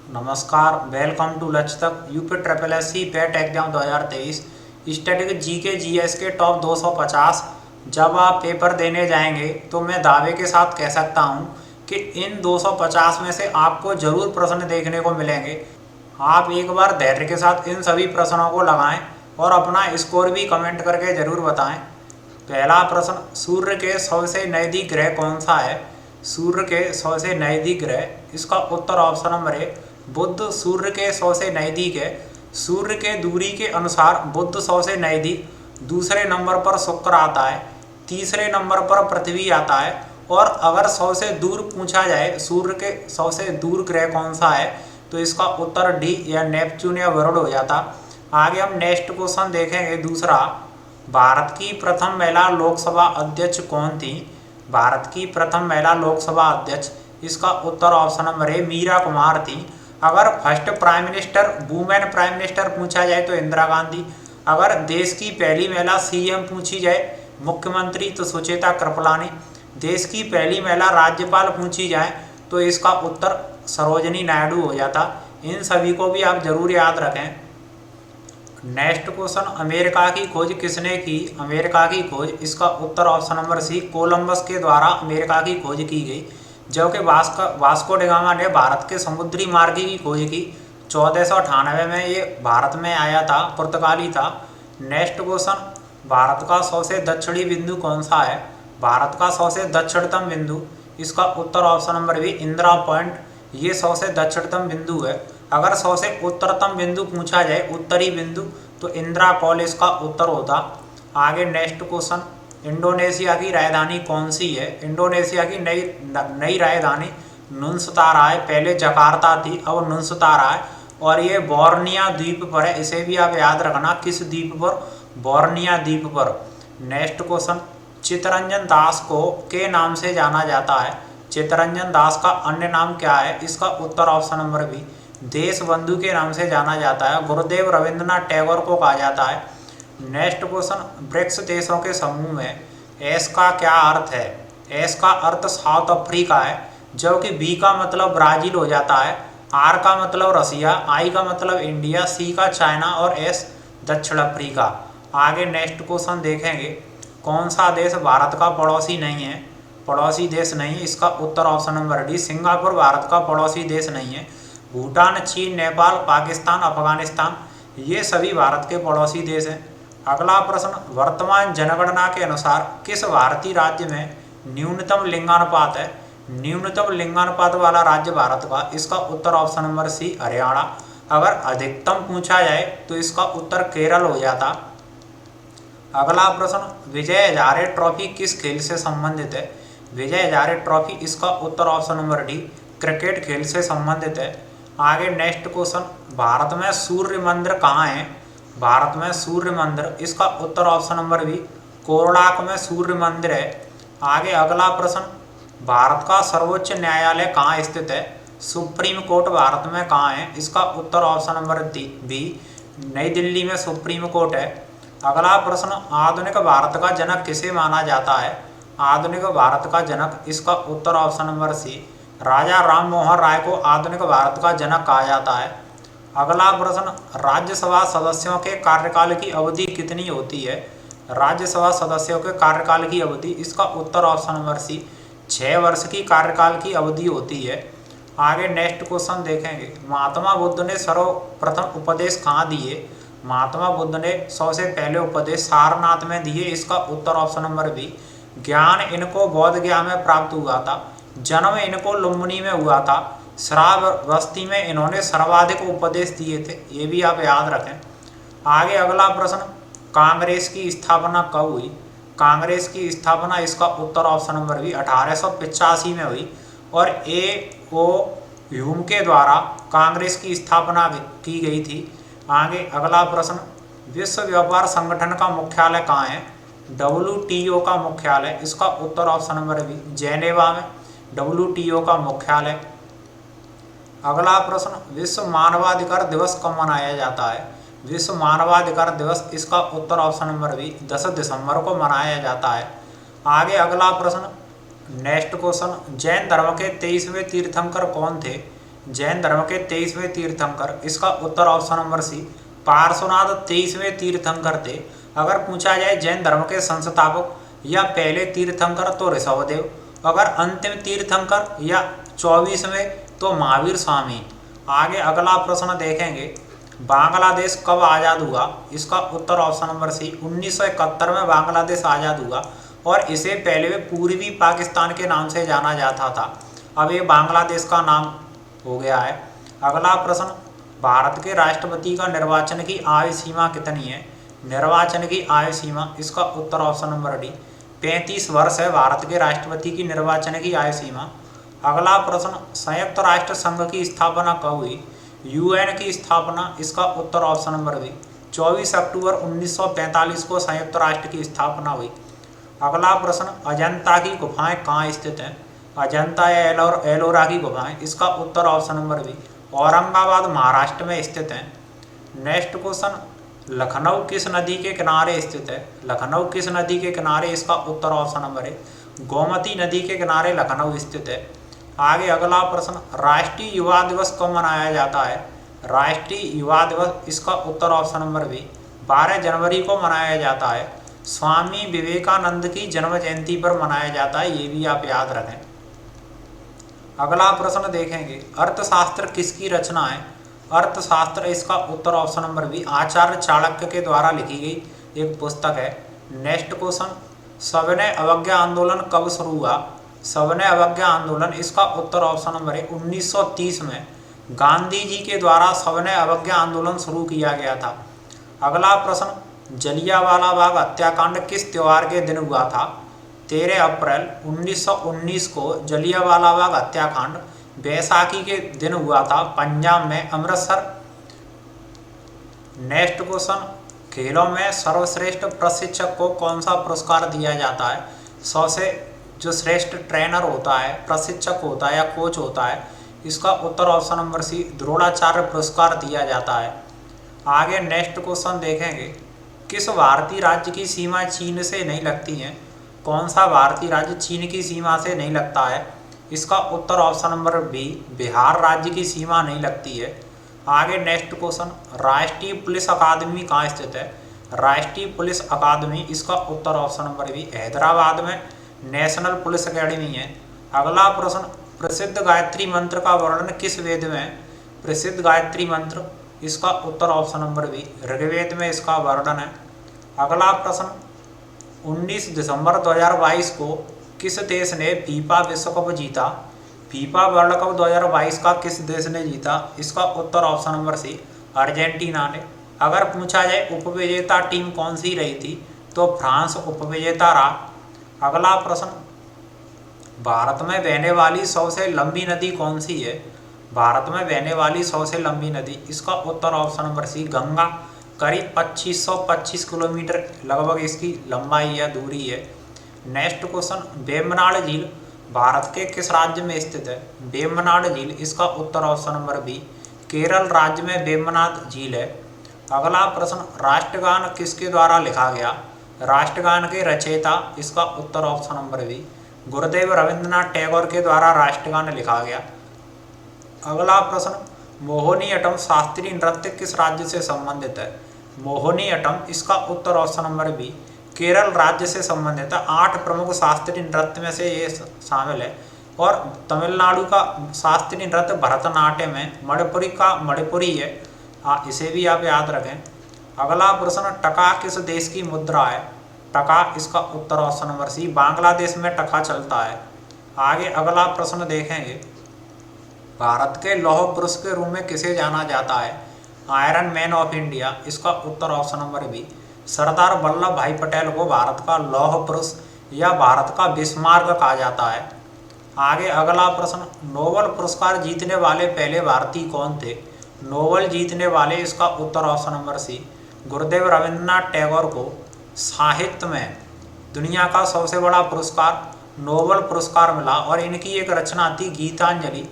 नमस्कार, welcome to Lakshya तक UP triple S C PET exam 2023 static GK GS के top 250। जब आप पेपर देने जाएंगे तो मैं दावे के साथ कह सकता हूं कि इन 250 में से आपको जरूर प्रश्न देखने को मिलेंगे। आप एक बार धैर्य के साथ इन सभी प्रश्नों को लगाएं और अपना स्कोर भी कमेंट करके जरूर बताएं। पहला प्रश्न, सूर्य के सबसे नज़दीक ग्रह कौन सा है? सूर्य के सबसे नज़दीक ग्रह, इसका उत्तर ऑप्शन नंबर ए बुध सूर्य के सबसे नज़दीक है। सूर्य के दूरी के अनुसार बुध सबसे नज़दीक, दूसरे नंबर पर शुक्र आता है, तीसरे नंबर पर पृथ्वी आता है। और अगर सबसे दूर पूछा जाए सूर्य के सबसे दूर ग्रह कौन सा है तो इसका उत्तर डी या नेपच्यून या वरुण हो जाता। आगे हम नेक्स्ट क्वेश्चन देखेंगे। दूसरा, भारत की प्रथम महिला लोकसभा अध्यक्ष कौन थी? भारत की प्रथम महिला लोकसभा अध्यक्ष, इसका उत्तर option number A Meera Kumar थी। अगर first prime minister, women prime minister पूछा जाए तो इंदिरा गांधी। अगर देश की पहली महिला सीएम पूछी जाए, मुख्यमंत्री, तो सुचेता कृपलानी। देश की पहली महिला राज्यपाल पूछी जाए तो इसका उत्तर सरोजनी नायडू हो जाता। इन सभी को भी आप जरूर याद रखें। नेक्स्ट क्वेश्चन, अमेरिका की खोज किसने की? अमेरिका की खोज, इसका उत्तर ऑप्शन नंबर सी कोलंबस के द्वारा अमेरिका की खोज की गई। जबकि वास्को डिगामा ने भारत के समुद्री मार्ग की खोज की। 1498 में ये भारत में आया था, पुर्तगाली था। नेक्स्ट क्वेश्चन, भारत का सबसे दक्षिणी बिंदु कौन सा है? भारत का सबसे दक्षिणतम बिंदु, इसका उत्तर option number B Indira point, ये सबसे दक्षिणतम बिंदु है। अगर सबसे उत्तरतम बिंदु पूछा जाए, उत्तरी बिंदु, तो इंदिरा कॉल इसका उत्तर होता। आगे नेक्स्ट क्वेश्चन, इंडोनेशिया की राजधानी कौन सी है? इंडोनेशिया की नई राजधानी नुस्वारा है। पहले जकार्ता थी, अब नुस्वारा है और ये बोर्निया द्वीप पर है। इसे भी आप याद रखना, किस द्वीप पर? बोर्निया द्वीप पर। नेक्स्ट क्वेश्चन, चित्तरंजन दास को के नाम से जाना जाता है? चित्तरंजन दास का अन्य नाम क्या है? इसका उत्तर ऑप्शन नंबर बी देश बंधु के नाम से जाना जाता है। गुरुदेव रविंद्रनाथ टैगोर को कहा जाता है। नेक्स्ट क्वेश्चन, ब्रिक्स देशों के समूह में एस का क्या अर्थ है? एस का अर्थ साउथ अफ्रीका है, जबकि बी का मतलब ब्राजील हो जाता है, आर का मतलब रसिया, आई का मतलब इंडिया, सी का चाइना और एस दक्षिण अफ्रीका। आगे नेक्स्ट क्वेश्चन देखेंगे। कौन सा देश भारत का पड़ोसी नहीं है? पड़ोसी देश नहीं, इसका उत्तर option number D Singapore Bharat का पड़ोसी देश नहीं है। भूटान, चीन, नेपाल, पाकिस्तान, अफगानिस्तान, ये सभी भारत के पड़ोसी देश हैं। अगला प्रश्न, वर्तमान जनगणना के अनुसार किस भारतीय राज्य में न्यूनतम लिंगानुपात है? न्यूनतम लिंगानुपात वाला राज्य भारत का, इसका उत्तर ऑप्शन नंबर सी हरियाणा। अगर अधिकतम पूछा जाए तो इसका उत्तर केरल हो जाता। अगला प्रश्न, विजय हजारे ट्रॉफी किस खेल से संबंधित है? विजय हजारे ट्रॉफी, इसका उत्तर ऑप्शन नंबर डी क्रिकेट खेल से संबंधित है। आगे नेक्स्ट क्वेश्चन, भारत में सूर्य मंदिर कहाँ है? भारत में सूर्य मंदिर, इसका उत्तर ऑप्शन नंबर बी कोणार्क में सूर्य मंदिर है। आगे अगला प्रश्न, भारत का सर्वोच्च न्यायालय कहाँ स्थित है? सुप्रीम कोर्ट भारत में कहाँ है? इसका उत्तर ऑप्शन नंबर बी नई दिल्ली में सुप्रीम कोर्ट है। अगला प्रश्न, आधुनिक भारत का जनक किसे माना जाता है? आधुनिक भारत का जनक, इसका उत्तर ऑप्शन नंबर सी राजा राम मोहन राय को आधुनिक भारत का जनक कहा जाता है। अगला प्रश्न, राज्यसभा सदस्यों के कार्यकाल की अवधि कितनी होती है? राज्यसभा सदस्यों के कार्यकाल की अवधि, इसका उत्तर ऑप्शन नंबर सी 6 वर्ष की कार्यकाल की अवधि होती है। आगे नेक्स्ट क्वेश्चन देखेंगे। महात्मा बुद्ध ने सर्वप्रथम उपदेश कहाँ दिए? महात्मा बुद्ध ने सबसे पहले उपदेश सारनाथ में दिए, इसका उत्तर ऑप्शन नंबर बी ज्ञान इनको बोध गया में प्राप्त हुआ था। जन्म इनको लुम्बिनी में हुआ था। श्रावस्ती में इन्होंने सर्वाधिक उपदेश दिए थे, ये भी आप याद रखें। आगे अगला प्रश्न, कांग्रेस की स्थापना कब हुई? कांग्रेस की स्थापना, इसका उत्तर ऑप्शन नंबर बी 1885 में हुई और ए ओ ह्यूम के द्वारा कांग्रेस की स्थापना की गई थी। आगे अगला प्रश्न, विश्व व्यापार संगठन का मुख्यालय कहाँ है? WTO का मुख्यालय, इसका उत्तर ऑप्शन नंबर बी जेनेवा में WTO का मुख्यालय। अगला प्रश्न, विश्व मानवाधिकार दिवस कब मनाया जाता है? विश्व मानवाधिकार दिवस, इसका उत्तर ऑप्शन नंबर बी 10 दिसंबर को मनाया जाता है। आगे अगला प्रश्न, नेक्स्ट क्वेश्चन, जैन धर्म के 23वें तीर्थंकर कौन थे? जैन धर्म के 23वें तीर्थंकर, इसका उत्तर ऑप्शन नंबर सी पार्श्वनाथ 23वें तीर्थंकर थे। अगर पूछा जाए जैन धर्म के संस्थापक या पहले तीर्थंकर तो ऋषभदेव, अगर अंतिम तीर्थंकर या 24वें तो महावीर स्वामी। आगे अगला प्रश्न देखेंगे, बांग्लादेश कब आज़ाद हुआ, इसका उत्तर ऑप्शन नंबर सी 1971 में बांग्लादेश आज़ाद हुआ और इसे पहले वे पूर्वी पाकिस्तान के नाम से जाना जाता था, अब ये बांग्लादेश का नाम हो गया है। अगला प्रश्न, भारत के राष्ट्रपति का निर्वाचन की आयु सीमा कितनी है, निर्वाचन की आयु सीमा, इसका उत्तर ऑप्शन नंबर डी 35 वर्ष है भारत के राष्ट्रपति की निर्वाचन की आयु सीमा। अगला प्रश्न, संयुक्त राष्ट्र संघ की स्थापना कब हुई, यूएन की स्थापना, इसका उत्तर ऑप्शन नंबर बी 24 अक्टूबर 1945 को संयुक्त राष्ट्र की स्थापना हुई। अगला प्रश्न, अजंता की गुफाएं कहाँ स्थित हैं, अजंता या एलोरा की गुफाएं, इसका उत्तर option number B Aurangabad Maharashtra में स्थित हैं। नेक्स्ट क्वेश्चन, लखनऊ किस नदी के किनारे स्थित है, लखनऊ किस नदी के किनारे, इसका उत्तर ऑप्शन नंबर है गोमती नदी के किनारे लखनऊ स्थित है। आगे अगला प्रश्न, राष्ट्रीय युवा दिवस कब मनाया जाता है, राष्ट्रीय युवा दिवस, इसका उत्तर ऑप्शन नंबर बी 12 जनवरी को मनाया जाता है। स्वामी विवेकानंद की जन्म जयंती पर मनाया जाता है, ये भी आप याद रखें। अगला प्रश्न देखेंगे, अर्थशास्त्र किसकी रचना है, अर्थशास्त्र, इसका उत्तर ऑप्शन नंबर बी आचार्य चाणक्य के द्वारा लिखी गई एक पुस्तक है। नेक्स्ट क्वेश्चन, सविनय अवज्ञा आंदोलन कब शुरू हुआ, सविनय अवज्ञा आंदोलन, इसका उत्तर ऑप्शन नंबर है 1930 में गांधी जी के द्वारा सविनय अवज्ञा आंदोलन शुरू किया गया था। अगला प्रश्न, जलियांवाला बाग हत्याकांड किस त्योहार के दिन हुआ था, 13 अप्रैल 1919 को जलियांवाला बाग हत्याकांड बैसाखी के दिन हुआ था, पंजाब में अमृतसर। नेक्स्ट क्वेश्चन, खेलों में सर्वश्रेष्ठ प्रशिक्षक को कौन सा पुरस्कार दिया जाता है, 100 से जो श्रेष्ठ ट्रेनर होता है, प्रशिक्षक होता है या कोच होता है, इसका उत्तर ऑप्शन नंबर सी द्रोणाचार्य पुरस्कार दिया जाता है। आगे नेक्स्ट क्वेश्चन देखेंगे, किस भारतीय राज्य की सीमा चीन से नहीं लगती है, कौन सा भारतीय राज्य चीन की सीमा से नहीं लगता है, इसका उत्तर ऑप्शन नंबर बी बिहार राज्य की सीमा नहीं लगती है। आगे नेक्स्ट क्वेश्चन, राष्ट्रीय पुलिस अकादमी कहाँ स्थित है, राष्ट्रीय पुलिस अकादमी, इसका उत्तर ऑप्शन नंबर बी हैदराबाद में नेशनल पुलिस अकेडमी है। अगला प्रश्न, प्रसिद्ध गायत्री मंत्र का वर्णन किस वेद में है, प्रसिद्ध गायत्री मंत्र, इसका उत्तर ऑप्शन नंबर बी ऋग्वेद में इसका वर्णन है। अगला प्रश्न, 19 दिसंबर 2022 को किस देश ने फीफा विश्व कप जीता, फीफा वर्ल्ड कप 2022 का किस देश ने जीता, इसका उत्तर ऑप्शन नंबर सी अर्जेंटीना ने। अगर पूछा जाए उपविजेता टीम कौन सी रही थी तो फ्रांस उपविजेता रहा। अगला प्रश्न, भारत में बहने वाली सबसे लंबी नदी कौन सी है, भारत में बहने वाली सबसे लंबी नदी, इसका उत्तर ऑप्शन नंबर सी गंगा, करीब 2525 किलोमीटर लगभग इसकी लंबाई या दूरी है। नेक्स्ट क्वेश्चन, वेम्बनाड झील भारत के किस राज्य में स्थित है, वेम्बनाड झील, इसका उत्तर ऑप्शन नंबर बी केरल राज्य में वेम्बनाड झील है। अगला प्रश्न, राष्ट्रगान किसके द्वारा लिखा गया, राष्ट्रगान के रचयिता, इसका उत्तर option number B Gurudev Rabindranath Tagore के द्वारा राष्ट्रगान लिखा गया। अगला प्रश्न, मोहिनीअट्टम शास्त्रीय नृत्य किस राज्य से संबंधित है, मोहिनीअट्टम, इसका उत्तर ऑप्शन नंबर बी केरल राज्य से संबंधित है। 8 प्रमुख शास्त्रीय नृत्य में से ये शामिल है और तमिलनाडु का शास्त्रीय नृत्य भरतनाट्यम है, मणिपुरी का मणिपुरी है, इसे भी आप याद रखें। अगला प्रश्न, टका किस देश की मुद्रा है, टका, इसका उत्तर ऑप्शन नंबर सी बांग्लादेश में टका चलता है। आगे अगला प्रश्न देखेंगे, भारत के लौह पुरुष के रूप में किसे जाना जाता है, आयरन मैन ऑफ इंडिया, इसका उत्तर option number B Sardar Vallabh भाई पटेल को भारत का लौह पुरुष या भारत का बिस्मार्क कहा जाता है। आगे अगला प्रश्न, नोबेल पुरस्कार जीतने वाले पहले भारतीय कौन थे, नोबेल जीतने वाले, इसका उत्तर ऑप्शन नंबर सी गुरुदेव रविंद्रनाथ टैगोर को साहित्य में दुनिया का सबसे बड़ा पुरस्कार नोबेल पुरस्कार मिला और इनकी एक रचना थी गीतांजलि,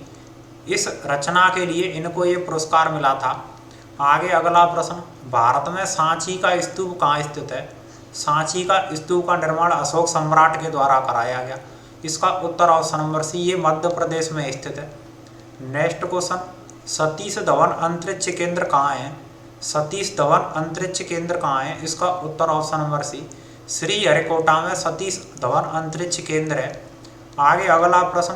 इस रचना के लिए इनको ये पुरस्कार मिला था। आगे अगला प्रश्न, भारत में सांची का स्तूप कहाँ स्थित है, सांची का स्तूप का निर्माण अशोक सम्राट के द्वारा कराया गया, इसका उत्तर ऑप्शन नंबर सी ये मध्य प्रदेश में स्थित है। नेक्स्ट क्वेश्चन, सतीश धवन अंतरिक्ष केंद्र कहाँ है? सतीश धवन अंतरिक्ष केंद्र कहाँ है? इसका उत्तर ऑप्शन नंबर सी, श्रीहरिकोटा में सतीश धवन अंतरिक्ष केंद्र है। आगे अगला प्रश्न,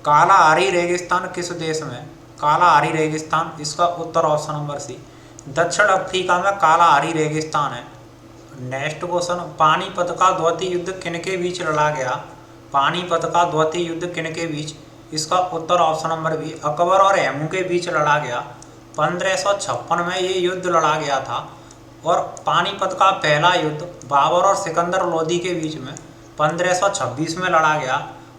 कालाहारी रेगिस्तान किस देश में? कालाहारी रेगिस्तान, इसका उत्तर ऑप्शन नंबर सी, दक्षिण अफ्रीका में कालाहारी रेगिस्तान है। नेक्स्ट क्वेश्चन, पानीपत का द्वितीय युद्ध किनके बीच लड़ा गया? पानीपत का द्वितीय युद्ध किनके बीच? इसका उत्तर ऑप्शन नंबर बी, अकबर और हेमू के बीच लड़ा गया। 1556 में ये युद्ध लड़ा गया था। और पानीपत का पहला युद्ध बाबर और सिकंदर लोदी के बीच में 1526 में लड़ा गया।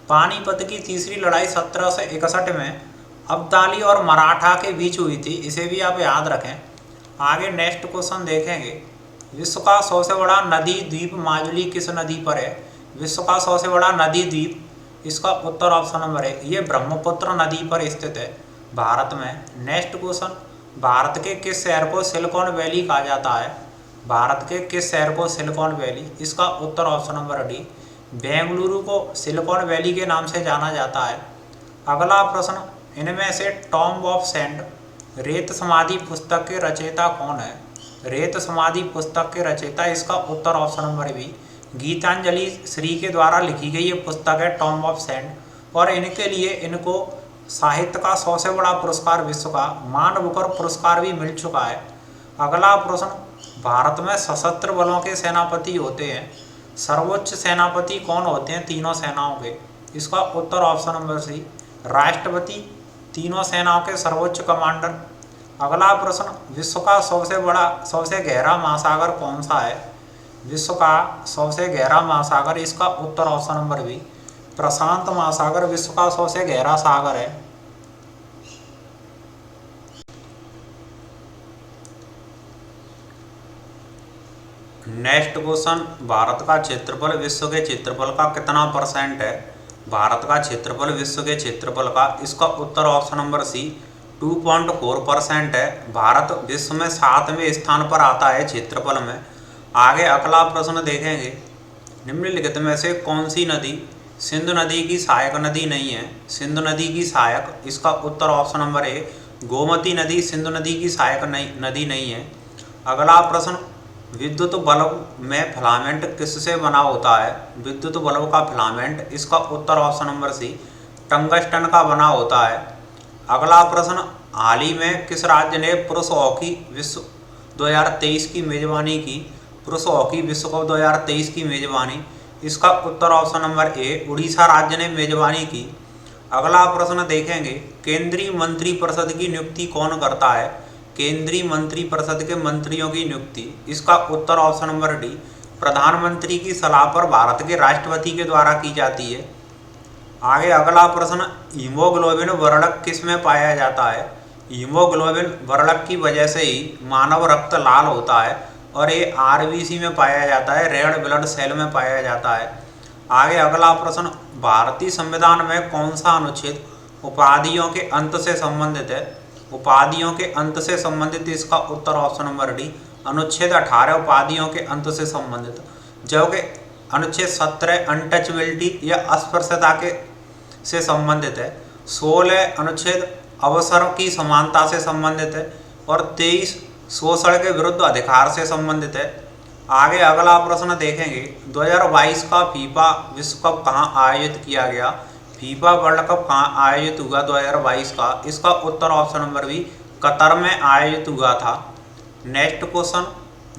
पानीपत की तीसरी लड़ाई 1761 में अब्दाली और मराठा के बीच हुई थी, इसे भी आप याद रखें। आगे नेक्स्ट क्वेश्चन देखेंगे, विश्व का सबसे बड़ा नदी द्वीप माजुली किस नदी पर है? विश्व का सबसे बड़ा नदी द्वीप, इसका उत्तर ऑप्शन नंबर है, ये ब्रह्मपुत्र नदी पर स्थित है भारत में। नेक्स्ट क्वेश्चन, भारत के किस शहर को सिलिकॉन वैली कहा जाता है? भारत के किस शहर को सिलिकॉन वैली? इसका उत्तर ऑप्शन नंबर डी, बेंगलुरु को सिलिकॉन वैली के नाम से जाना जाता है। अगला प्रश्न, इनमें से टॉम्ब ऑफ सैंड रेत समाधि पुस्तक के रचयिता कौन है? रेत समाधि पुस्तक के रचयिता, इसका उत्तर option number B, Gitanjali Shri के द्वारा लिखी गई ये पुस्तक है टॉम्ब ऑफ सैंड। और इनके लिए इनको साहित्य का सबसे बड़ा पुरस्कार विश्व का मानवकर पुरस्कार भी मिल चुका है। अगला प्रश्न, भारत में सशस्त्र बलों के सेनापति होते हैं, सर्वोच्च सेनापति कौन होते हैं तीनों सेनाओं के? इसका उत्तर ऑप्शन नंबर सी, राष्ट्रपति तीनों सेनाओं के सर्वोच्च कमांडर। अगला प्रश्न, विश्व का सबसे गहरा महासागर कौन सा है? विश्व का सबसे गहरा महासागर, इसका उत्तर ऑप्शन नंबर बी, प्रशांत महासागर विश्व का सबसे गहरा सागर है। नेक्स्ट क्वेश्चन, भारत का क्षेत्रफल विश्व के क्षेत्रफल का कितना परसेंट है? भारत का क्षेत्रफल विश्व के क्षेत्रफल का, इसका उत्तर ऑप्शन नंबर सी, 2.4% है। भारत विश्व में 7वें स्थान पर आता है क्षेत्रफल में। आगे अगला प्रश्न देखेंगे, निम्नलिखित में से कौन सी नदी सिंधु नदी की सहायक नदी नहीं है? सिंधु नदी की सहायक, इसका उत्तर ऑप्शन नंबर ए, गोमती नदी सिंधु नदी की सहायक नदी नहीं है। अगला प्रश्न, विद्युत बल्ब में फिलामेंट किससे बना होता है? विद्युत बल्ब का फिलामेंट, इसका उत्तर ऑप्शन नंबर सी, टंगस्टन का बना होता है। अगला प्रश्न, हाल ही में किस राज्य ने पुरुष हॉकी विश्व 2023 की मेजबानी की? पुरुष हॉकी विश्व कप 2023 की मेजबानी, इसका उत्तर ऑप्शन नंबर ए, उड़ीसा राज्य ने मेजबानी की। अगला प्रश्न देखेंगे, केंद्रीय मंत्रिपरिषद की नियुक्ति कौन करता है? केंद्रीय मंत्रिपरिषद के मंत्रियों की नियुक्ति, इसका उत्तर ऑप्शन नंबर डी, प्रधानमंत्री की सलाह पर भारत के राष्ट्रपति के द्वारा की जाती है। आगे अगला प्रश्न, हीमोग्लोबिन वर्णक किस में पाया जाता है? हीमोग्लोबिन वर्णक की वजह से ही मानव रक्त लाल होता है और ये आरबीसी में पाया जाता है, रेड ब्लड सेल में पाया जाता है। आगे अगला प्रश्न, भारतीय संविधान में कौन सा अनुच्छेद उपाधियों के अंत से संबंधित है? उपाधियों के अंत से संबंधित, इसका उत्तर ऑप्शन नंबर डी, अनुच्छेद 18 उपाधियों के अंत से संबंधित, जबकि अनुच्छेद 17 अनटचबिलिटी या अस्पृश्यता के से संबंधित है। 16 अनुच्छेद अवसर की समानता से संबंधित है और 23 शोषण के विरुद्ध अधिकार से संबंधित है। आगे अगला प्रश्न देखेंगे, 2022 का फीफा विश्व कप कहाँ आयोजित किया गया? फीफा वर्ल्ड कप कहाँ आयोजित हुआ 2022 का? इसका उत्तर ऑप्शन नंबर बी, कतर में आयोजित हुआ था। नेक्स्ट क्वेश्चन,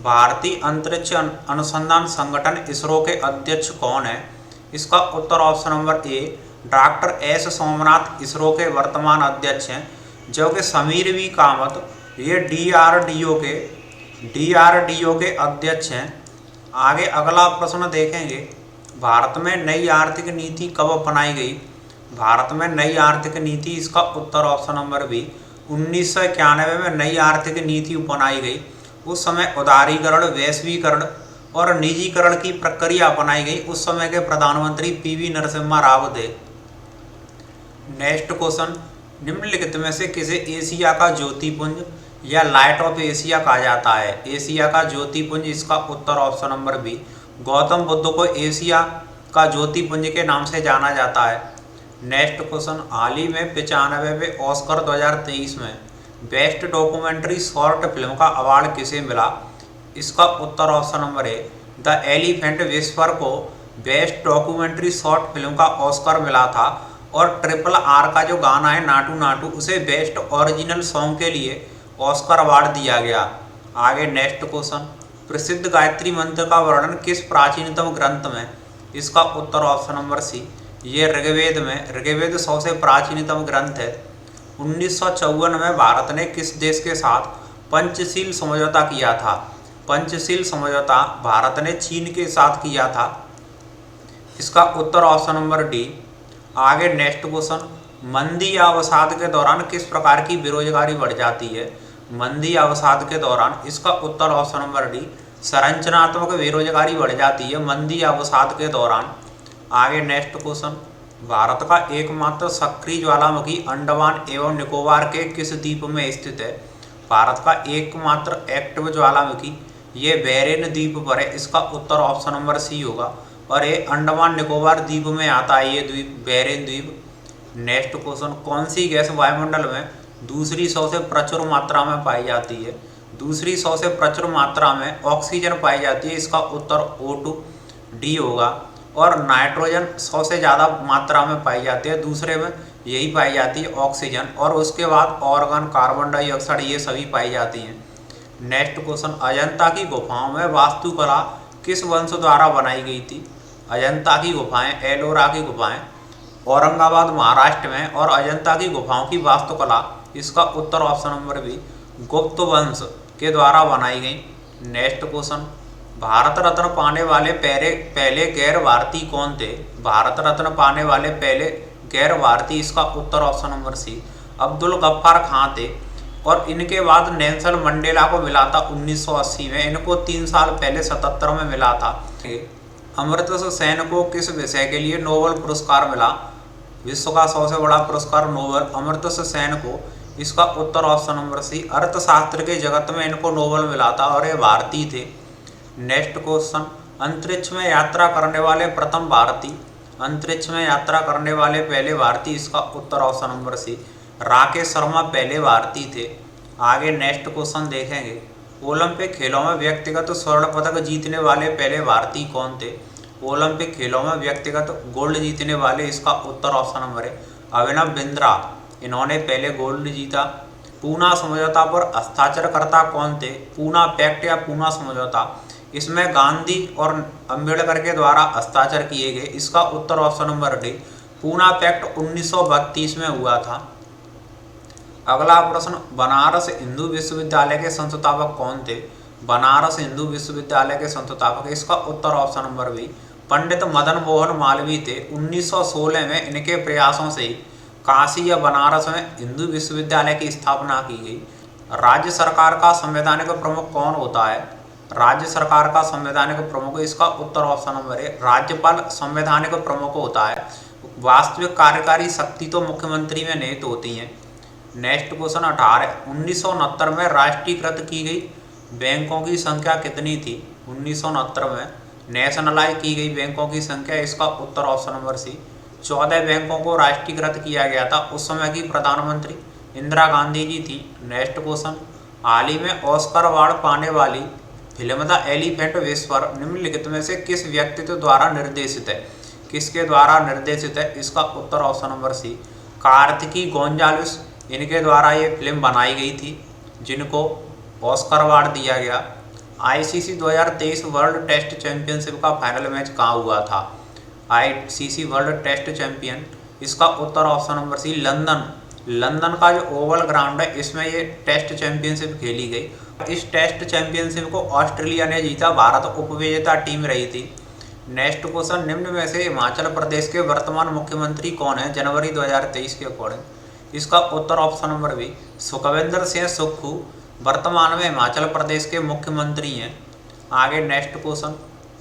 भारतीय अंतरिक्ष अनुसंधान संगठन इसरो के अध्यक्ष कौन है? इसका उत्तर option number A, doctor S Somnath ISRO के वर्तमान अध्यक्ष हैं, जो कि समीर वी कामत ये डीआरडीओ के अध्यक्ष हैं। आगे अगला प्रश्न देखेंगे, भारत में नई आर्थिक नीति कब अपनाई गई? भारत में नई आर्थिक नीति, इसका उत्तर ऑप्शन नंबर बी, 1991 में नई आर्थिक नीति अपनाई गई। उस समय उदारीकरण, वैश्वीकरण और निजीकरण की प्रक्रिया अपनाई गई। उस समय के प्रधानमंत्री पीवी नरसिम्हा राव थे। नेक्स्ट क्वेश्चन, निम्नलिखित में से किसे एशिया का ज्योतिपुंज या लाइट ऑफ एशिया कहा जाता है? एशिया का ज्योतिपुंज, इसका उत्तर option number B, Gautam Buddha को एशिया का ज्योतिपुंज के नाम से जाना जाता है। नेक्स्ट क्वेश्चन, हाल ही में 95वें ऑस्कर 2023 में बेस्ट डॉक्यूमेंट्री शॉर्ट फिल्म का अवार्ड किसे मिला? इसका उत्तर option number A the elephant whisper को बेस्ट डॉक्यूमेंट्री शॉर्ट फिल्म का ऑस्कर मिला था। और ट्रिपल आर का जो गाना है नाटू नाटू, उसे बेस्ट ओरिजिनल सॉन्ग के लिए ऑस्कर अवार्ड दिया गया। आगे नेक्स्ट क्वेश्चन, प्रसिद्ध गायत्री मंत्र का वर्णन किस प्राचीनतम ग्रंथ में? इसका उत्तर ऑप्शन नंबर सी, ये ऋग्वेद में। ऋग्वेद सबसे प्राचीनतम ग्रंथ है। 1954 में भारत ने किस देश के साथ पंचशील समझौता किया था? पंचशील समझौता भारत ने चीन के साथ किया था। इसका उत्तर ऑप्शन नंबर डी। आगे नेक्स्ट क्वेश्चन, मंदी या अवसाद के दौरान किस प्रकार की बेरोजगारी बढ़ जाती है? मंदी या अवसाद के दौरान, इसका उत्तर ऑप्शन नंबर डी, संरचनात्मक बेरोजगारी बढ़ जाती है मंदी या अवसाद के दौरान। आगे नेक्स्ट क्वेश्चन, भारत का एकमात्र सक्रिय ज्वालामुखी अंडमान एवं निकोबार के किस द्वीप में स्थित है? भारत का एकमात्र एक्टिव ज्वालामुखी ये बैरेन द्वीप पर है। इसका उत्तर ऑप्शन नंबर सी होगा और ये अंडमान निकोबार द्वीप में आता है, ये द्वीप बैरेन द्वीप। नेक्स्ट क्वेश्चन, कौन सी गैस वायुमंडल में दूसरी सबसे प्रचुर मात्रा में पाई जाती है? दूसरी सबसे प्रचुर मात्रा में ऑक्सीजन पाई जाती है। इसका उत्तर O2 डी होगा। और नाइट्रोजन सबसे ज़्यादा मात्रा में पाई जाती है, दूसरे में यही पाई जाती है ऑक्सीजन, और उसके बाद ऑर्गन, कार्बन डाइऑक्साइड, ये सभी पाई जाती हैं। नेक्स्ट क्वेश्चन, अजंता की गुफाओं में वास्तुकला किस वंश द्वारा बनाई गई थी? अजंता की गुफाएं, एलोरा की गुफाएं औरंगाबाद महाराष्ट्र में, और अजंता की गुफाओं की वास्तुकला, इसका उत्तर ऑप्शन नंबर बी, गुप्त वंश के द्वारा बनाई गई। नेक्स्ट क्वेश्चन, भारत रत्न पाने वाले पहले गैर भारतीय कौन थे? भारत रत्न पाने वाले पहले गैर भारतीय, इसका उत्तर option number C, Abdul Ghaffar Khan थे। और इनके बाद नेल्सन मंडेला को मिला था 1980 में, इनको 3 साल पहले 77 में मिला था। अमर्त्य सेन को किस विषय के लिए नोबेल पुरस्कार मिला? विश्व का सबसे बड़ा पुरस्कार नोबेल अमर्त्य सेन को, इसका उत्तर ऑप्शन नंबर सी, अर्थशास्त्र के जगत में इनको नोबेल मिला था और ये भारतीय थे। नेक्स्ट क्वेश्चन, अंतरिक्ष में यात्रा करने वाले प्रथम भारतीय, अंतरिक्ष में यात्रा करने वाले पहले भारतीय, इसका उत्तर option number C, Rakesh Sharma पहले भारतीय थे। आगे नेक्स्ट क्वेश्चन देखेंगे, ओलंपिक खेलों में व्यक्तिगत स्वर्ण पदक जीतने वाले पहले भारतीय कौन थे? ओलंपिक खेलों में व्यक्तिगत गोल्ड जीतने वाले, इसका उत्तर ऑप्शन नंबर है अभिनव बिंद्रा, इन्होंने पहले गोल्ड जीता। पूना समझौता पर हस्ताक्षरकर्ता कौन थे? पूना पैक्ट या पूना समझौता, इसमें गांधी और अंबेडकर के द्वारा हस्ताक्षर किए गए। इसका उत्तर option number D, Poona pact 1932 में हुआ था। अगला प्रश्न, बनारस हिंदू विश्वविद्यालय के संस्थापक कौन थे? बनारस हिंदू विश्वविद्यालय के संस्थापक, इसका उत्तर option number B, Pandit Madan Mohan Malviya थे। 1916 में इनके प्रयासों से काशी या बनारस में हिंदू विश्वविद्यालय की स्थापना की गई। राज्य सरकार का संवैधानिक प्रमुख कौन होता है? राज्य सरकार का संवैधानिक प्रमुख, इसका उत्तर ऑप्शन नंबर है राज्यपाल संवैधानिक प्रमुख होता है। वास्तविक कार्यकारी शक्ति तो मुख्यमंत्री में निहित होती हैं। नेक्स्ट क्वेश्चन 18, 1969 में राष्ट्रीयकृत की गई बैंकों की संख्या कितनी थी? 1969 में नेशनलाइज की गई बैंकों की संख्या, इसका उत्तर ऑप्शन नंबर सी, 14 बैंकों को राष्ट्रीयकृत किया गया था। उस समय की प्रधानमंत्री इंदिरा गांधी जी थी। नेक्स्ट क्वेश्चन, हाल ही में ऑस्कर अवार्ड पाने वाली फिल्म द एलिफेंट विस्पर निम्नलिखित में से किस व्यक्तित्व द्वारा निर्देशित है? किसके द्वारा निर्देशित है? इसका उत्तर option number C, Kartiki Gonsalves, इनके द्वारा ये फिल्म बनाई गई थी, जिनको ऑस्कर अवार्ड दिया गया। आईसीसी 2023 वर्ल्ड टेस्ट चैंपियनशिप का फाइनल मैच कहाँ हुआ था? आईसीसी वर्ल्ड टेस्ट चैंपियन, इसका उत्तर option number C, London. London का जो ओवल ग्राउंड है, इसमें ये टेस्ट चैंपियनशिप खेली गई। इस टेस्ट चैंपियनशिप को ऑस्ट्रेलिया ने जीता, भारत उपविजेता टीम रही थी। नेक्स्ट क्वेश्चन, निम्न में से हिमाचल प्रदेश के वर्तमान मुख्यमंत्री कौन है जनवरी 2023 के अकॉर्डिंग? इसका उत्तर option number B, Sukhvinder Singh Sukhu वर्तमान में हिमाचल प्रदेश के मुख्यमंत्री हैं। आगे नेक्स्ट क्वेश्चन,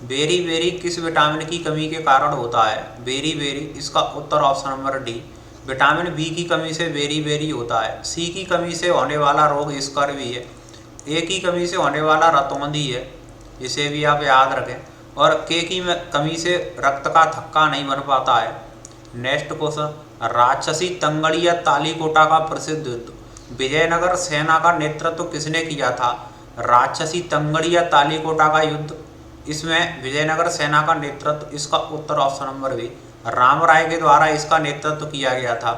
बेरी बेरी किस विटामिन की कमी के कारण होता है? बेरी बेरी, इसका उत्तर option number D, vitamin B की कमी से बेरी बेरी होता है। सी की कमी से होने वाला रोग स्कर्वी है। ए की कमी से होने वाला रतौंधी है, इसे भी आप याद रखें। और के की कमी से रक्त का थक्का नहीं बन पाता है। नेक्स्ट क्वेश्चन, राक्षसी तंगड़ी या तालीकोटा का प्रसिद्ध युद्ध। विजयनगर सेना का नेतृत्व किसने किया था? राक्षसी तंगड़ी या तालीकोटा का युद्ध, इसमें विजयनगर सेना का नेतृत्व, इसका उत्तर ऑप्शन नंबर बी राम राय के द्वारा इसका नेतृत्व किया गया था।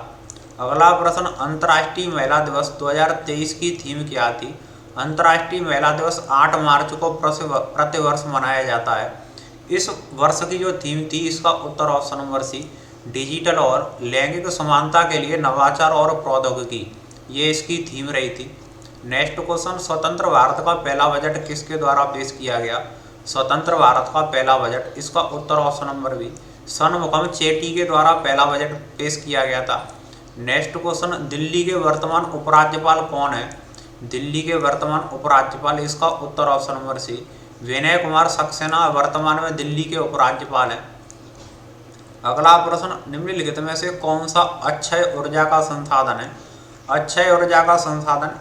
अगला प्रश्न, अंतर्राष्ट्रीय महिला दिवस 2023 की थीम क्या थी? अंतर्राष्ट्रीय महिला दिवस 8 मार्च को प्रतिवर्ष मनाया जाता है। इस वर्ष की जो थीम थी, इसका उत्तर ऑप्शन नंबर सी डिजिटल और लैंगिक समानता के लिए नवाचार और प्रौद्योगिकी, ये इसकी थीम रही थी। नेक्स्ट क्वेश्चन, स्वतंत्र भारत का पहला बजट किसके द्वारा पेश किया गया? स्वतंत्र भारत का पहला बजट, इसका उत्तर option number B Shanmukham Chetty के द्वारा पहला बजट पेश किया गया था। नेक्स्ट क्वेश्चन, दिल्ली के वर्तमान उपराज्यपाल कौन है? दिल्ली के वर्तमान उपराज्यपाल, इसका उत्तर ऑप्शन नंबर सी विनय कुमार सक्सेना वर्तमान में दिल्ली के उपराज्यपाल हैं। अगला प्रश्न, निम्नलिखित में से कौन सा अक्षय ऊर्जा का संसाधन है? अक्षय ऊर्जा का संसाधन,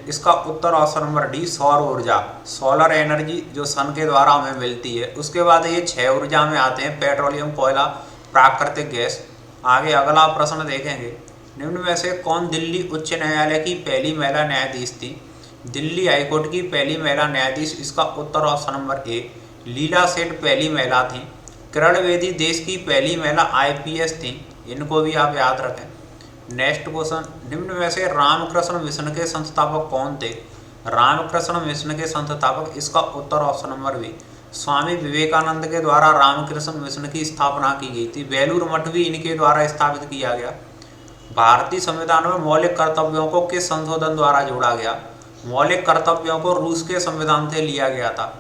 इसका उत्तर ऑप्शन नंबर डी सौर ऊर्जा, सोलर एनर्जी जो सन के द्वारा हमें मिलती है। उसके बाद ये 6 ऊर्जा में आते हैं, पेट्रोलियम, कोयला, प्राकृतिक गैस। आगे अगला प्रश्न देखेंगे, निम्न में से कौन दिल्ली उच्च न्यायालय की पहली महिला न्यायाधीश थी? दिल्ली हाईकोर्ट की पहली महिला न्यायाधीश, इसका उत्तर ऑप्शन नंबर ए लीला सेठ पहली महिला थी। किरण बेदी देश की पहली महिला IPS थी, इनको भी आप याद रखें। नेक्स्ट क्वेश्चन, निम्न में से रामकृष्ण मिशन के संस्थापक कौन थे? रामकृष्ण मिशन के संस्थापक, इसका उत्तर option number B Swami Vivekananda के द्वारा रामकृष्ण मिशन की स्थापना की गई थी। बेलूर मठ भी इनके द्वारा स्थापित किया गया। भारतीय संविधान में मौलिक कर्तव्यों को किस संशोधन द्वारा जोड़ा गया? मौलिक कर्तव्यों को रूस के संविधान से लिया गया था।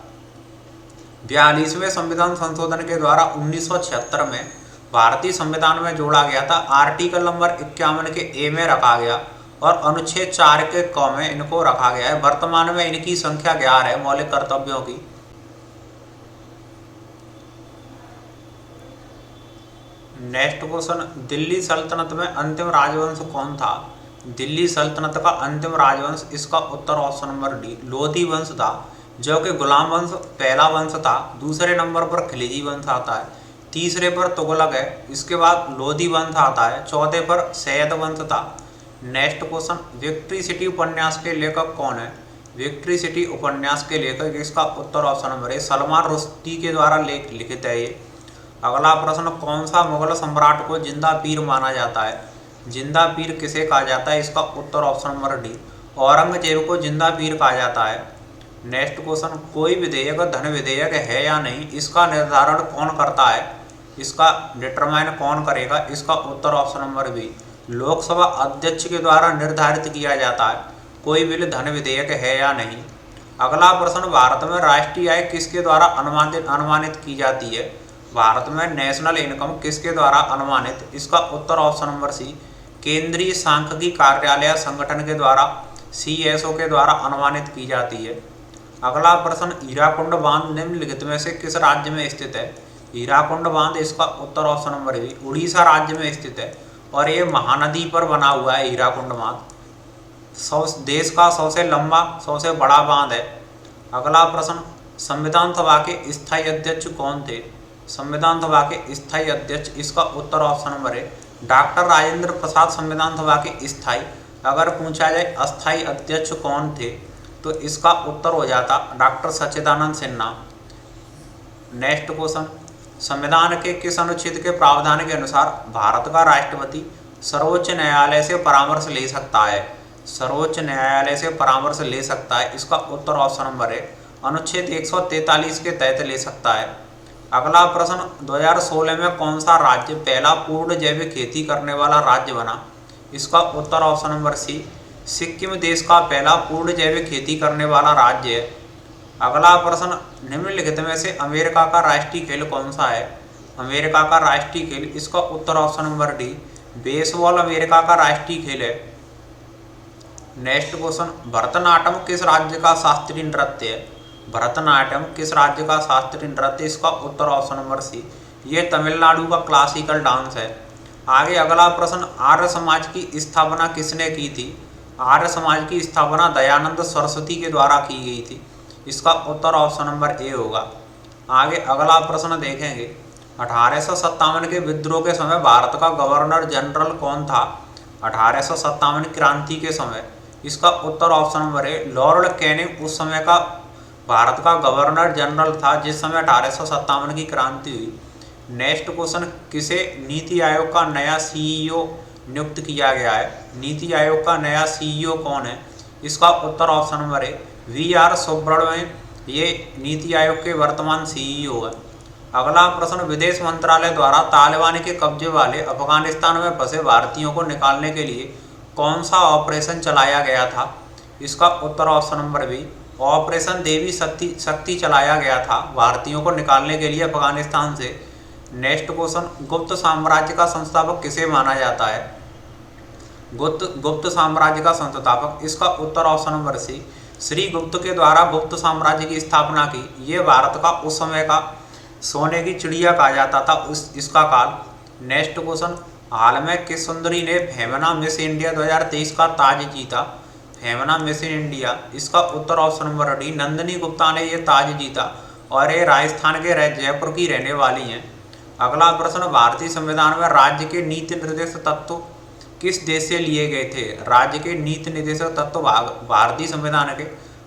42वें संविधान संशोधन के द्वारा 1976 में भारतीय संविधान में जोड़ा गया था। आर्टिकल नंबर 51 के ए में रखा गया और अनुच्छेद 4 के क में इनको रखा गया है। वर्तमान में इनकी संख्या 11 है मौलिक कर्तव्यों की। नेक्स्ट क्वेश्चन, दिल्ली सल्तनत में अंतिम राजवंश कौन था? दिल्ली सल्तनत का अंतिम राजवंश, इसका उत्तर ऑप्शन नंबर डी लोधी वंश था, जो कि गुलाम वंश पहला वंश था। दूसरे नंबर पर खिलजी वंश आता है, तीसरे पर तुगलक है, इसके बाद लोधी वंश आता है, चौथे पर सैयद वंश था। नेक्स्ट क्वेश्चन, विक्ट्री सिटी उपन्यास के लेखक कौन है? विक्ट्री सिटी उपन्यास के लेखक, इसका उत्तर option number A Salman Rushdie के द्वारा लिखित है ये। अगला प्रश्न, कौन सा मुगल सम्राट को जिंदा पीर माना जाता है? जिंदा पीर किसे कहा जाता है? इसका उत्तर ऑप्शन नंबर डी औरंगजेब को जिंदा पीर कहा जाता है। नेक्स्ट क्वेश्चन, कोई विधेयक धन विधेयक है या नहीं, इसका निर्धारण कौन करता है? इसका डिटरमाइन कौन करेगा? इसका उत्तर ऑप्शन नंबर बी लोकसभा अध्यक्ष के द्वारा निर्धारित किया जाता है कोई बिल धन विधेयक है या नहीं। अगला प्रश्न, भारत में राष्ट्रीय आय किसके द्वारा अनुमानित की जाती है? भारत में नेशनल इनकम किसके द्वारा अनुमानित? इसका उत्तर ऑप्शन नंबर सी केंद्रीय सांख्यिकी कार्यालय संगठन के द्वारा CSO के द्वारा अनुमानित की जाती है। अगला प्रश्न, हीराकुंड बांध निम्नलिखित में से किस राज्य में स्थित है? हीराकुंड बांध, इसका उत्तर ऑप्शन नंबर बी उड़ीसा राज्य में स्थित है और ये महानदी पर बना हुआ है हीराकुंड बांध। देश का सबसे लंबा सबसे बड़ा बांध है। अगला प्रश्न, संविधान सभा के स्थायी अध्यक्ष कौन थे? संविधान सभा के स्थायी अध्यक्ष, इसका उत्तर ऑप्शन नंबर है डॉक्टर राजेंद्र प्रसाद संविधान सभा के स्थायी। अगर पूछा जाए अस्थायी अध्यक्ष कौन थे, तो इसका उत्तर हो जाता डॉक्टर सच्चिदानंद सिन्हा। नेक्स्ट क्वेश्चन, संविधान के किस अनुच्छेद के प्रावधान के अनुसार भारत का राष्ट्रपति सर्वोच्च न्यायालय से परामर्श ले सकता है? सर्वोच्च न्यायालय से परामर्श ले सकता है, इसका उत्तर ऑप्शन नंबर है अनुच्छेद 143 के तहत ले सकता है। अगला प्रश्न, 2016 में कौन सा राज्य पहला पूर्ण जैविक खेती करने वाला राज्य बना? इसका उत्तर ऑप्शन नंबर सी सिक्किम देश का पहला पूर्ण जैविक खेती करने वाला राज्य है। अगला प्रश्न, निम्नलिखित में से अमेरिका का राष्ट्रीय खेल कौन सा है? अमेरिका का राष्ट्रीय खेल, इसका उत्तर option number D baseball America का राष्ट्रीय खेल है। नेक्स्ट क्वेश्चन, भरतनाट्यम किस राज्य का शास्त्रीय नृत्य है? भरतनाट्यम किस राज्य का शास्त्रीय नृत्य? इसका उत्तर ऑप्शन नंबर सी ये तमिलनाडु का क्लासिकल डांस है। आगे अगला प्रश्न, आर्य समाज की स्थापना किसने की थी? आर्य समाज की स्थापना दयानंद सरस्वती के द्वारा की गई थी, इसका उत्तर ऑप्शन नंबर ए होगा। आगे अगला प्रश्न देखेंगे, 1857 के विद्रोह के समय भारत का गवर्नर जनरल कौन था? 1857 क्रांति के समय। इसका उत्तर option number A Lord Canning उस समय का भारत का गवर्नर जनरल था जिस समय 1857 की क्रांति हुई। नेक्स्ट क्वेश्चन, किसे नीति आयोग का नया सीईओ नियुक्त किया गया है? नीति आयोग का नया सीईओ कौन है? इसका उत्तर option number A V R. Subrahmanyam, ये नीति आयोग के वर्तमान सीईओ है। अगला प्रश्न, विदेश मंत्रालय द्वारा तालिबान के कब्जे वाले अफगानिस्तान में फंसे भारतीयों को निकालने के लिए कौन सा ऑपरेशन चलाया गया था? इसका उत्तर ऑप्शन नंबर बी ऑपरेशन देवी शक्ति चलाया गया था भारतीयों को निकालने के लिए अफगानिस्तान से। नेक्स्ट क्वेश्चन, गुप्त साम्राज्य का संस्थापक किसे माना जाता है? गुप्त साम्राज्य का संस्थापक, इसका उत्तर ऑप्शन नंबर सी श्री गुप्त के द्वारा गुप्त साम्राज्य की स्थापना की। ये भारत का उस समय का सोने की चिड़िया कहा जाता था इसका काल। नेक्स्ट क्वेश्चन, हाल में किस सुंदरी ने फेमना मिस इंडिया 2023 का ताज जीता? फेमना मिस इंडिया, इसका उत्तर option number D Nandini Gupta ने ये ताज जीता और ये राजस्थान के जयपुर की रहने वाली हैं। अगला प्रश्न, भारतीय संविधान में राज्य के नीति निर्देशक तत्व किस देश से लिए गए थे? राज्य के नीति निर्देशक तत्व भारतीय संविधान के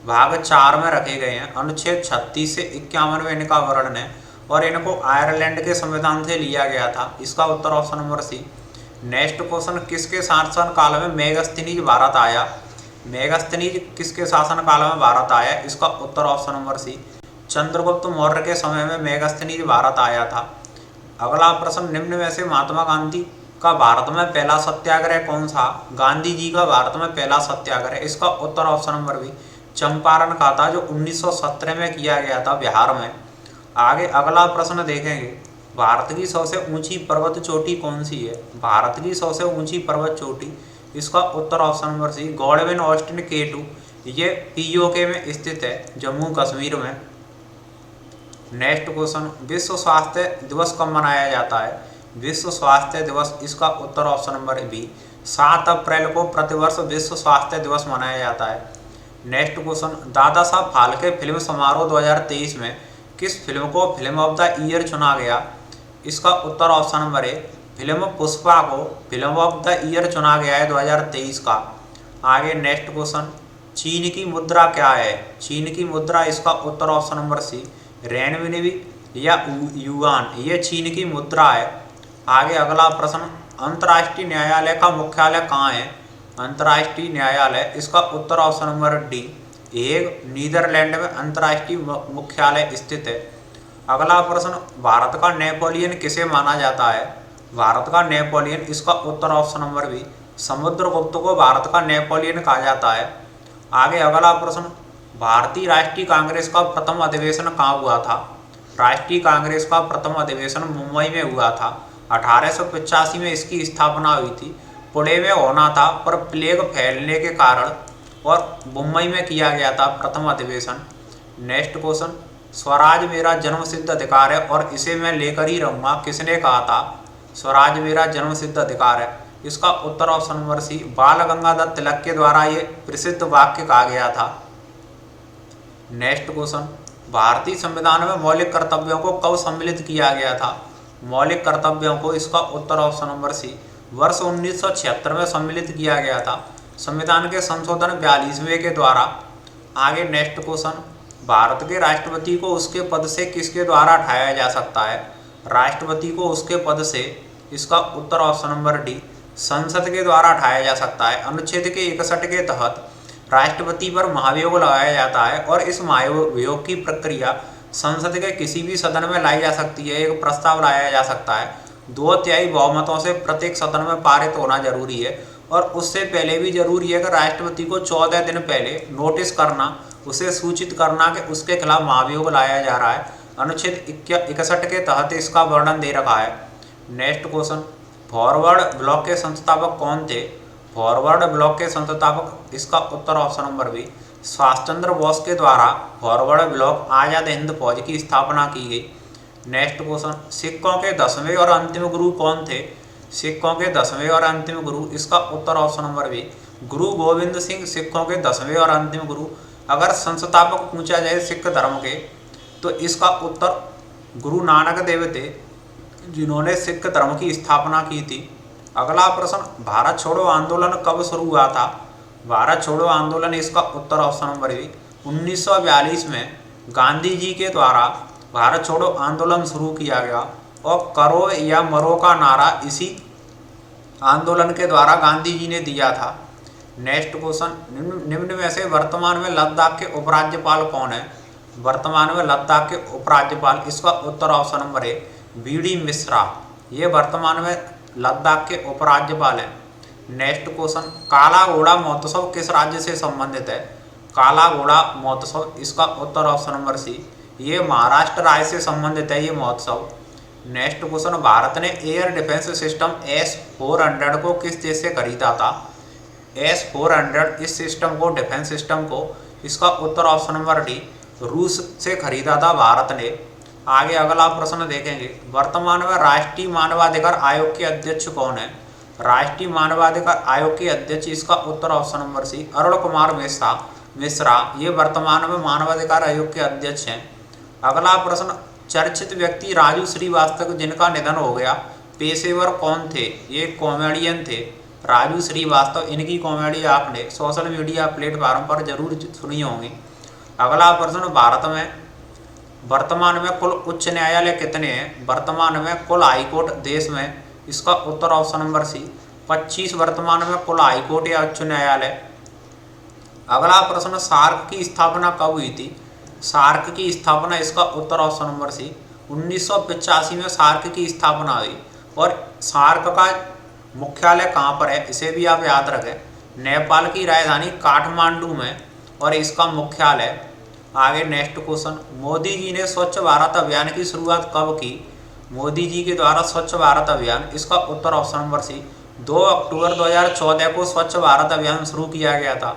भाग 4 में रखे गए हैं। अनुच्छेद 36 से 51 में इनका वर्णन है और इनको आयरलैंड के संविधान से लिया गया था। इसका उत्तर option number C. Next question, किसके शासन काल में मेगास्थनीज भारत आया? मेगास्थनीज किसके शासन काल में भारत आया? इसका उत्तर option number C Chandragupta Maurya के समय में मेगास्थनीज भारत आया था। अगला प्रश्न, निम्न में से महात्मा गांधी का भारत में पहला सत्याग्रह कौन सा? गांधी जी का भारत में पहला सत्याग्रह, इसका उत्तर ऑप्शन नंबर बी चंपारण का था जो 1917 में किया गया था बिहार में। आगे अगला प्रश्न देखेंगे, भारत की सबसे ऊंची पर्वत चोटी कौन सी है? भारत की सबसे ऊंची पर्वत चोटी, इसका उत्तर option number C Godwin Austen K2, ये POK में स्थित है जम्मू कश्मीर में। नेक्स्ट क्वेश्चन, विश्व स्वास्थ्य दिवस कब मनाया जाता है? विश्व स्वास्थ्य दिवस, इसका उत्तर ऑप्शन नंबर बी 7 अप्रैल को प्रतिवर्ष विश्व स्वास्थ्य दिवस मनाया जाता है। Next question, Dada Saheb Phalke film समारोह 2023 में किस फिल्म को फिल्म ऑफ द ईयर चुना गया? इसका उत्तर option number A film Pushpa को फिल्म ऑफ द ईयर चुना गया है 2023 का। आगे नेक्स्ट क्वेश्चन, चीन की मुद्रा क्या है? चीन की मुद्रा, इसका उत्तर ऑप्शन नंबर सी रेनमिनबी या युआन, ये चीन की मुद्रा है। आगे अगला प्रश्न, अंतर्राष्ट्रीय न्यायालय का मुख्यालय कहाँ है? अंतर्राष्ट्रीय न्यायालय, इसका उत्तर option number D Hague, Netherland में अंतर्राष्ट्रीय मुख्यालय स्थित है। अगला प्रश्न, भारत का नेपोलियन किसे माना जाता है? भारत का नेपोलियन, इसका उत्तर ऑप्शन नंबर बी समुद्रगुप्त को भारत का नेपोलियन कहा जाता है। आगे अगला प्रश्न, भारतीय राष्ट्रीय कांग्रेस का प्रथम अधिवेशन कहाँ हुआ था? राष्ट्रीय कांग्रेस का प्रथम अधिवेशन मुंबई में हुआ था। 1885 में इसकी स्थापना हुई थी। पुणे में होना था पर प्लेग फैलने के कारण और मुंबई में किया गया था प्रथम अधिवेशन। नेक्स्ट क्वेश्चन, स्वराज मेरा जन्मसिद्ध अधिकार है और इसे मैं लेकर ही रहूँगा, किसने कहा था? स्वराज मेरा जन्मसिद्ध अधिकार है, इसका उत्तर ऑप्शन नंबर सी बाल गंगाधर तिलक के द्वारा ये प्रसिद्ध वाक्य कहा गया था। नेक्स्ट क्वेश्चन, भारतीय संविधान में मौलिक कर्तव्यों को कब सम्मिलित किया गया था? मौलिक कर्तव्यों को, इसका उत्तर ऑप्शन नंबर सी वर्ष 1976 में सम्मिलित किया गया था संविधान के संशोधन 42वें के द्वारा। आगे नेक्स्ट क्वेश्चन, भारत के राष्ट्रपति को उसके पद से किसके द्वारा हटाया जा सकता है? राष्ट्रपति को उसके पद से, इसका उत्तर ऑप्शन नंबर डी संसद के द्वारा हटाया जा सकता है। अनुच्छेद के 61 के तहत राष्ट्रपति पर महाभियोग लगाया जाता है और इस महाभियोग की प्रक्रिया संसद के किसी भी सदन में लाई जा सकती है। एक प्रस्ताव लाया जा सकता है, 2/3 बहुमतों से प्रत्येक सदन में पारित होना जरूरी है और उससे पहले भी जरूरी है कि राष्ट्रपति को 14 दिन पहले नोटिस करना, उसे सूचित करना कि उसके खिलाफ महाभियोग लाया जा रहा है। अनुच्छेद 61 के तहत इसका वर्णन दे रखा है। नेक्स्ट क्वेश्चन, फॉरवर्ड ब्लॉक के संस्थापक कौन थे? फॉरवर्ड ब्लॉक के संस्थापक, इसका उत्तर option number B Subhash Chandra Bose के द्वारा फॉरवर्ड ब्लॉक आज़ाद हिंद फौज की स्थापना की गई। नेक्स्ट क्वेश्चन, सिखों के 10वें और अंतिम गुरु कौन थे? सिखों के 10वें और अंतिम गुरु, इसका उत्तर ऑप्शन नंबर बी गुरु गोविंद सिंह सिखों के 10वें और अंतिम गुरु। अगर संस्थापक पूछा जाए सिख धर्म के तो इसका उत्तर गुरु नानक देव थे। जिन्होंने सिख धर्म की स्थापना की थी। अगला प्रश्न, भारत छोड़ो आंदोलन कब शुरू हुआ था? भारत छोड़ो आंदोलन, इसका उत्तर ऑप्शन नंबर बी 1942 में गांधी जी के द्वारा भारत छोड़ो आंदोलन शुरू किया गया और करो या मरो का नारा इसी आंदोलन के द्वारा गांधी जी ने दिया था। नेक्स्ट क्वेश्चन, निम्न में से वर्तमान में लद्दाख के उपराज्यपाल कौन है? वर्तमान में लद्दाख के उपराज्यपाल, इसका उत्तर option number A B D. Mishra, ये वर्तमान में लद्दाख के उपराज्यपाल हैं। नेक्स्ट क्वेश्चन, काला घोड़ा महोत्सव किस राज्य से संबंधित है? काला घोड़ा महोत्सव, इसका उत्तर ऑप्शन नंबर सी, ये महाराष्ट्र राज्य से संबंधित है ये महोत्सव। नेक्स्ट क्वेश्चन, भारत ने एयर डिफेंस सिस्टम S-400 को किस देश से खरीदा था? S-400 इस सिस्टम को, डिफेंस सिस्टम को, इसका उत्तर ऑप्शन नंबर डी रूस से खरीदा था भारत ने। आगे अगला प्रश्न देखेंगे, वर्तमान में राष्ट्रीय मानवाधिकार आयोग के अध्यक्ष कौन है? राष्ट्रीय मानवाधिकार आयोग के अध्यक्ष, इसका उत्तर option number C Arun Kumar Mishra, ये वर्तमान में मानवाधिकार आयोग के अध्यक्ष हैं। अगला प्रश्न, चर्चित व्यक्ति राजू श्रीवास्तव जिनका निधन हो गया, पेशेवर कौन थे? ये कॉमेडियन थे राजू श्रीवास्तव। इनकी कॉमेडी आपने सोशल मीडिया प्लेटफॉर्म पर जरूर सुनी होंगी। अगला प्रश्न, भारत में वर्तमान में कुल उच्च न्यायालय कितने हैं? वर्तमान में कुल हाईकोर्ट देश में, इसका उत्तर ऑप्शन नंबर सी 25 वर्तमान में कुल हाईकोर्ट या उच्च न्यायालय। अगला प्रश्न, सार्क की स्थापना कब हुई थी? सार्क की स्थापना, इसका उत्तर ऑप्शन नंबर सी 1985 में सार्क की स्थापना हुई। और सार्क का मुख्यालय कहाँ पर है, इसे भी आप याद रखें, नेपाल की राजधानी काठमांडू में, और इसका मुख्यालय। आगे नेक्स्ट क्वेश्चन, मोदी जी ने स्वच्छ भारत अभियान की शुरुआत कब की? मोदी जी के द्वारा स्वच्छ भारत अभियान, इसका उत्तर ऑप्शन नंबर सी 2 अक्टूबर 2014 को स्वच्छ भारत अभियान शुरू किया गया था।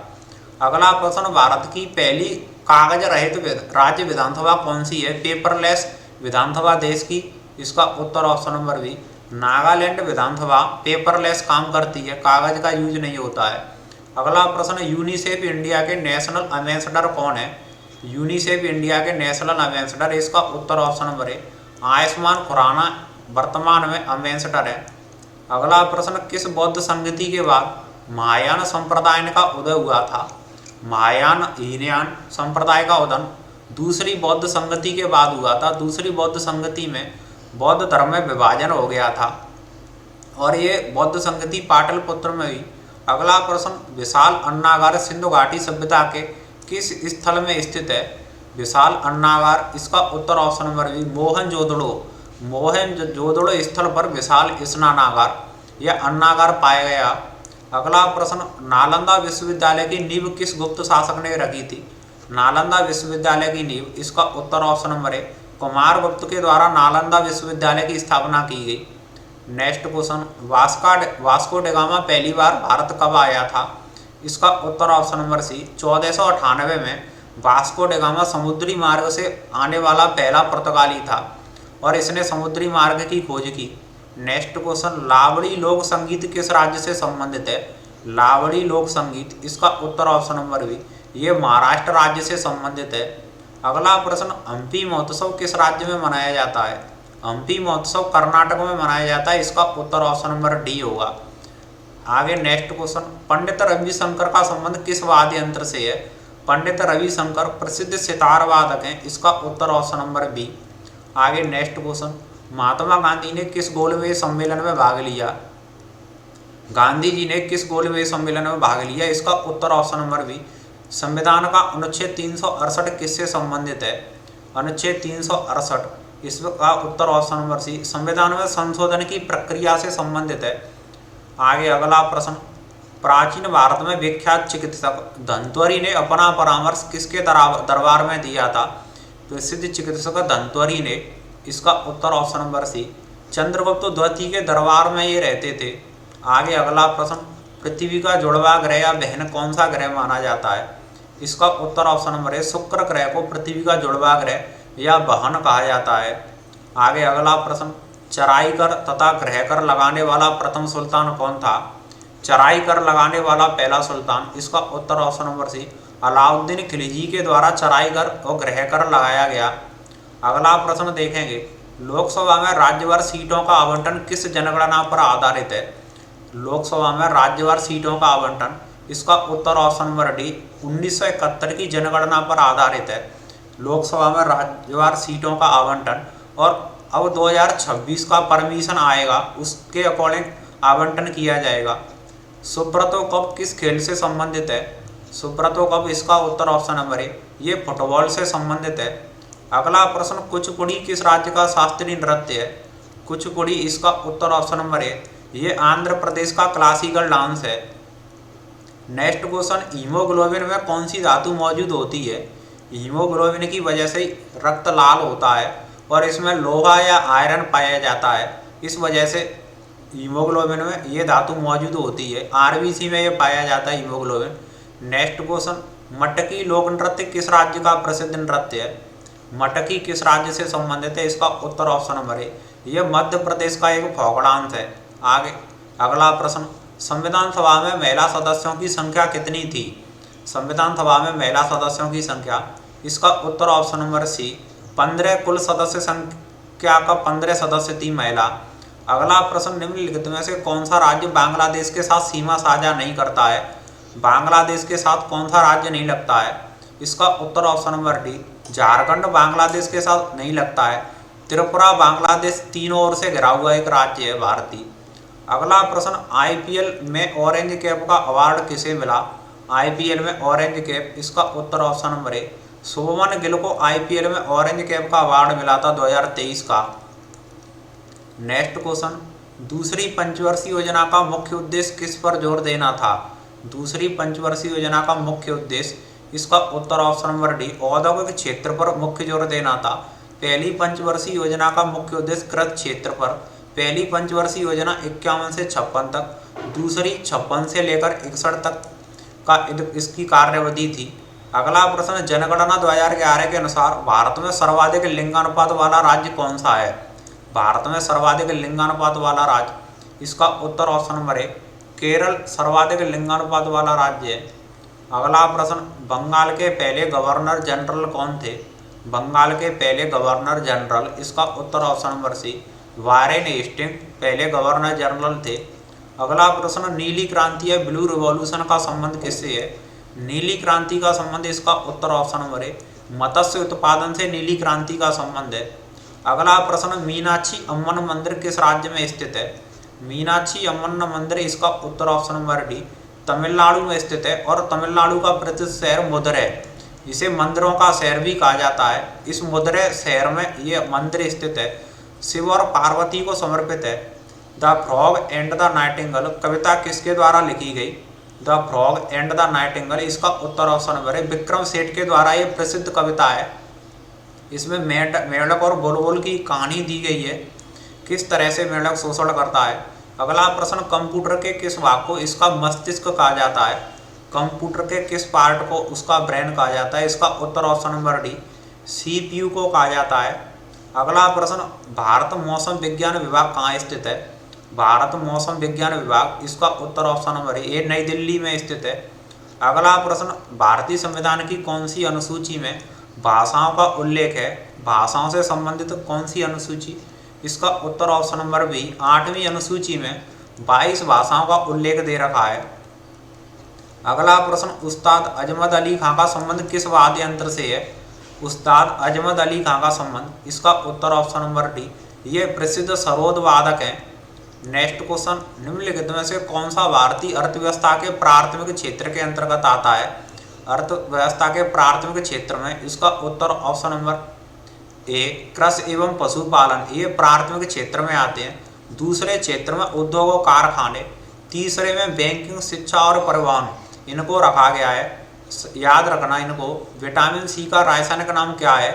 अगला प्रश्न, भारत की पहली कागज रहित राज्य विधानसभा कौन सी है? पेपरलेस विधानसभा देश की, इसका उत्तर ऑप्शन नंबर बी नागालैंड विधानसभा पेपरलेस काम करती है, कागज का यूज नहीं होता है। अगला प्रश्न, यूनिसेफ इंडिया के नेशनल एम्बेसडर कौन है? यूनिसेफ इंडिया के नेशनल एम्बेसडर, इसका उत्तर option number A Ayushmann Khurrana वर्तमान में एम्बेसडर है। अगला प्रश्न, किस बौद्ध संगति के बाद महायान संप्रदाय का उदय हुआ था? महायान हीनयान संप्रदाय का उदय दूसरी बौद्ध संगति के बाद हुआ था। दूसरी बौद्ध संगति में बौद्ध धर्म में विभाजन हो गया था और ये बौद्ध संगति पाटलिपुत्र में हुई। अगला प्रश्न, विशाल अन्नागार सिंधु घाटी सभ्यता के किस स्थल में स्थित है? विशाल अन्नागार, इसका उत्तर ऑप्शन नंबर बी मोहनजोदड़ो स्थल पर विशाल स्नानागार या अन्नागार पाया गया। अगला प्रश्न, नालंदा विश्वविद्यालय की नींव किस गुप्त शासक ने रखी थी? नालंदा विश्वविद्यालय की नींव, इसका उत्तर ऑप्शन नंबर ए कुमारगुप्त के द्वारा नालंदा विश्वविद्यालय की स्थापना की गई। नेक्स्ट क्वेश्चन, वास्को डिगामा पहली बार भारत कब आया था? इसका उत्तर ऑप्शन नंबर सी 1498 में वास्को डिगामा समुद्री मार्ग से आने वाला पहला पुर्तगाली था और इसने समुद्री मार्ग की खोज की। नेक्स्ट क्वेश्चन, लावड़ी लोक संगीत किस राज्य से संबंधित है? लावड़ी लोक संगीत, इसका उत्तर ऑप्शन नंबर बी ये महाराष्ट्र राज्य से संबंधित है। अगला प्रश्न, हम्पी महोत्सव किस राज्य में मनाया जाता है? हम्पी महोत्सव कर्नाटक में मनाया जाता है, इसका उत्तर ऑप्शन नंबर डी होगा। आगे नेक्स्ट क्वेश्चन, पंडित रविशंकर का संबंध किस वाद्य यंत्र से है? पंडित रविशंकर प्रसिद्ध सितार वादक हैं, इसका उत्तर ऑप्शन नंबर बी। आगे नेक्स्ट क्वेश्चन, महात्मा गांधी ने किस गोलमेज सम्मेलन में भाग लिया? गांधी जी ने किस गोलमेज सम्मेलन में भाग लिया? इसका उत्तर ऑप्शन नंबर बी संविधान का अनुच्छेद 368 किससे संबंधित है? अनुच्छेद 368, इसका उत्तर ऑप्शन नंबर सी संविधान में संशोधन की प्रक्रिया से संबंधित है। आगे अगला प्रश्न, प्राचीन भारत में विख्यात चिकित्सक धन्वंतरि ने अपना परामर्श किसके दरबार में दिया था? प्रसिद्ध चिकित्सक धन्वंतरि ने, इसका उत्तर ऑप्शन नंबर सी चंद्रगुप्त द्वितीय के दरबार में ये रहते थे। आगे अगला प्रश्न, पृथ्वी का जुड़वा ग्रह या बहन कौन सा ग्रह माना जाता है? इसका उत्तर ऑप्शन नंबर है शुक्र ग्रह को पृथ्वी का जुड़वा ग्रह या बहन कहा जाता है। आगे अगला प्रश्न, चराई कर तथा ग्रह कर लगाने वाला प्रथम सुल्तान कौन था? चराई कर लगाने वाला पहला सुल्तान, इसका उत्तर option number C Alauddin Khilji के द्वारा चराई कर और ग्रह कर लगाया गया। अगला प्रश्न देखेंगे, लोकसभा में राज्यवार सीटों का आवंटन किस जनगणना पर आधारित है? लोकसभा में राज्यवार सीटों का आवंटन, इसका उत्तर ऑप्शन नंबर डी 1971 की जनगणना पर आधारित है। लोकसभा में राज्यवार सीटों का आवंटन, और अब 2026 का परमिशन आएगा, उसके अकॉर्डिंग आवंटन किया जाएगा। सुब्रतो कप किस खेल से संबंधित है? सुब्रतो कप, इसका उत्तर ऑप्शन नंबर ए, ये फुटबॉल से संबंधित है। अगला प्रश्न, कुचिपुड़ी किस राज्य का शास्त्रीय नृत्य है? कुचिपुड़ी, इसका उत्तर ऑप्शन नंबर ए, ये आंध्र प्रदेश का क्लासिकल डांस है। नेक्स्ट क्वेश्चन, हीमोग्लोबिन में कौन सी धातु मौजूद होती है? हीमोग्लोबिन की वजह से रक्त लाल होता है और इसमें लोहा या आयरन पाया जाता है, इस वजह से हीमोग्लोबिन में ये धातु मौजूद होती है। आरबीसी में ये पाया जाता है हीमोग्लोबिन। नेक्स्ट क्वेश्चन, मटकी लोक नृत्य किस राज्य का प्रसिद्ध नृत्य है? मटकी किस राज्य से संबंधित है? इसका उत्तर ऑप्शन नंबर ए, यह मध्य प्रदेश का एक फोक डांस है। आगे अगला प्रश्न, संविधान सभा में महिला सदस्यों की संख्या कितनी थी? संविधान सभा में महिला सदस्यों की संख्या, इसका उत्तर ऑप्शन नंबर सी, 15। कुल सदस्य संख्या का 15 सदस्य थी महिला। अगला प्रश्न, निम्नलिखित में से कौन सा राज्य बांग्लादेश के साथ सीमा साझा नहीं करता है? बांग्लादेश के साथ कौन सा राज्य नहीं लगता है? इसका उत्तर option number D, Jharkhand Bangladesh के साथ नहीं लगता है। त्रिपुरा बांग्लादेश तीनों ओर से घिरा हुआ एक राज्य है भारतीय। अगला प्रश्न, आईपीएल में ऑरेंज कैप का अवार्ड किसे मिला? आईपीएल में ऑरेंज कैप, इसका उत्तर option number A, Shubman Gill को आईपीएल में ऑरेंज कैप का अवार्ड मिला था 2023 का। नेक्स्ट क्वेश्चन, दूसरी पंचवर्षीय योजना का मुख्य उद्देश्य किस पर जोर देना था? दूसरी पंचवर्षीय योजना का मुख्य उद्देश्य, इसका उत्तर ऑप्शन नंबर डी, औद्योगिक क्षेत्र पर मुख्य जोर देना था। पहली पंचवर्षीय योजना का मुख्य उद्देश्य कृषि क्षेत्र पर। पहली पंचवर्षीय योजना 51 से 56 तक, दूसरी 56 से लेकर 61 तक का इसकी कार्यवधि थी। अगला प्रश्न, जनगणना 2011 के अनुसार भारत में सर्वाधिक लिंगानुपात वाला राज्य कौन सा है? भारत में सर्वाधिक लिंगानुपात वाला राज्य, इसका उत्तर ऑप्शन नंबर ए, केरल सर्वाधिक लिंगानुपात वाला राज्य है। अगला प्रश्न, बंगाल के पहले गवर्नर जनरल कौन थे? बंगाल के पहले गवर्नर जनरल, इसका उत्तर option number C, Warren Hasting पहले गवर्नर जनरल थे। अगला प्रश्न, नीली क्रांति या ब्लू रिवॉल्यूशन का संबंध किससे है? नीली क्रांति का संबंध, इसका उत्तर ऑप्शन नंबर ए, मत्स्य उत्पादन से नीली क्रांति का संबंध है। अगला प्रश्न, मीनाक्षी अम्मन मंदिर किस राज्य में स्थित है? मीनाक्षी अम्मन मंदिर, इसका उत्तर ऑप्शन नंबर डी, तमिलनाडु में स्थित है और तमिलनाडु का प्रसिद्ध शहर मदुरै है। इसे मंदिरों का शहर भी कहा जाता है। इस मदुरै शहर में ये मंदिर स्थित है। शिव और पार्वती को समर्पित है। The frog and the nightingale कविता किसके द्वारा लिखी गई? The frog and the nightingale, इसका उत्तर ऑप्शन नंबर है, विक्रम सेठ के द्वारा ये प्रसिद्ध कविता है। इसमें मेंढक और बुलबुल की कहानी दी गई है, किस तरह से मेंढक शोषण करता है। अगला प्रश्न, कंप्यूटर के किस भाग को इसका मस्तिष्क कहा जाता है? कंप्यूटर के किस पार्ट को उसका ब्रेन कहा जाता है? इसका उत्तर ऑप्शन नंबर डी, सीपीयू को कहा जाता है। अगला प्रश्न, भारत मौसम विज्ञान विभाग कहाँ स्थित है? भारत मौसम विज्ञान विभाग, इसका उत्तर ऑप्शन नंबर ए, नई दिल्ली में स्थित है। अगला प्रश्न, भारतीय संविधान की कौन सी अनुसूची में भाषाओं का उल्लेख है? भाषाओं से संबंधित कौन सी अनुसूची? इसका उत्तर ऑप्शन नंबर बी, 8वीं अनुसूची में 22 भाषाओं का उल्लेख दे रखा है। अगला प्रश्न, उस्ताद अजमत अली खां का संबंध किस वाद्य यंत्र से है? उस्ताद अजमत अली खां का संबंध, इसका उत्तर ऑप्शन नंबर डी, ये प्रसिद्ध सरोद वादक हैं। नेक्स्ट क्वेश्चन, निम्नलिखित में से कौन सा भारतीय अर्थव्यवस्था के प्राथमिक क्षेत्र के अंतर्गत आता है? अर्थव्यवस्था के प्राथमिक क्षेत्र में, इसका उत्तर ऑप्शन नंबर ए, कृषि एवं पशुपालन, ये प्राथमिक क्षेत्र में आते हैं। दूसरे क्षेत्र में उद्योग और कारखाने। तीसरे में बैंकिंग, शिक्षा और परिवहन, इनको रखा गया है। याद रखना इनको। विटामिन सी का रासायनिक नाम क्या है?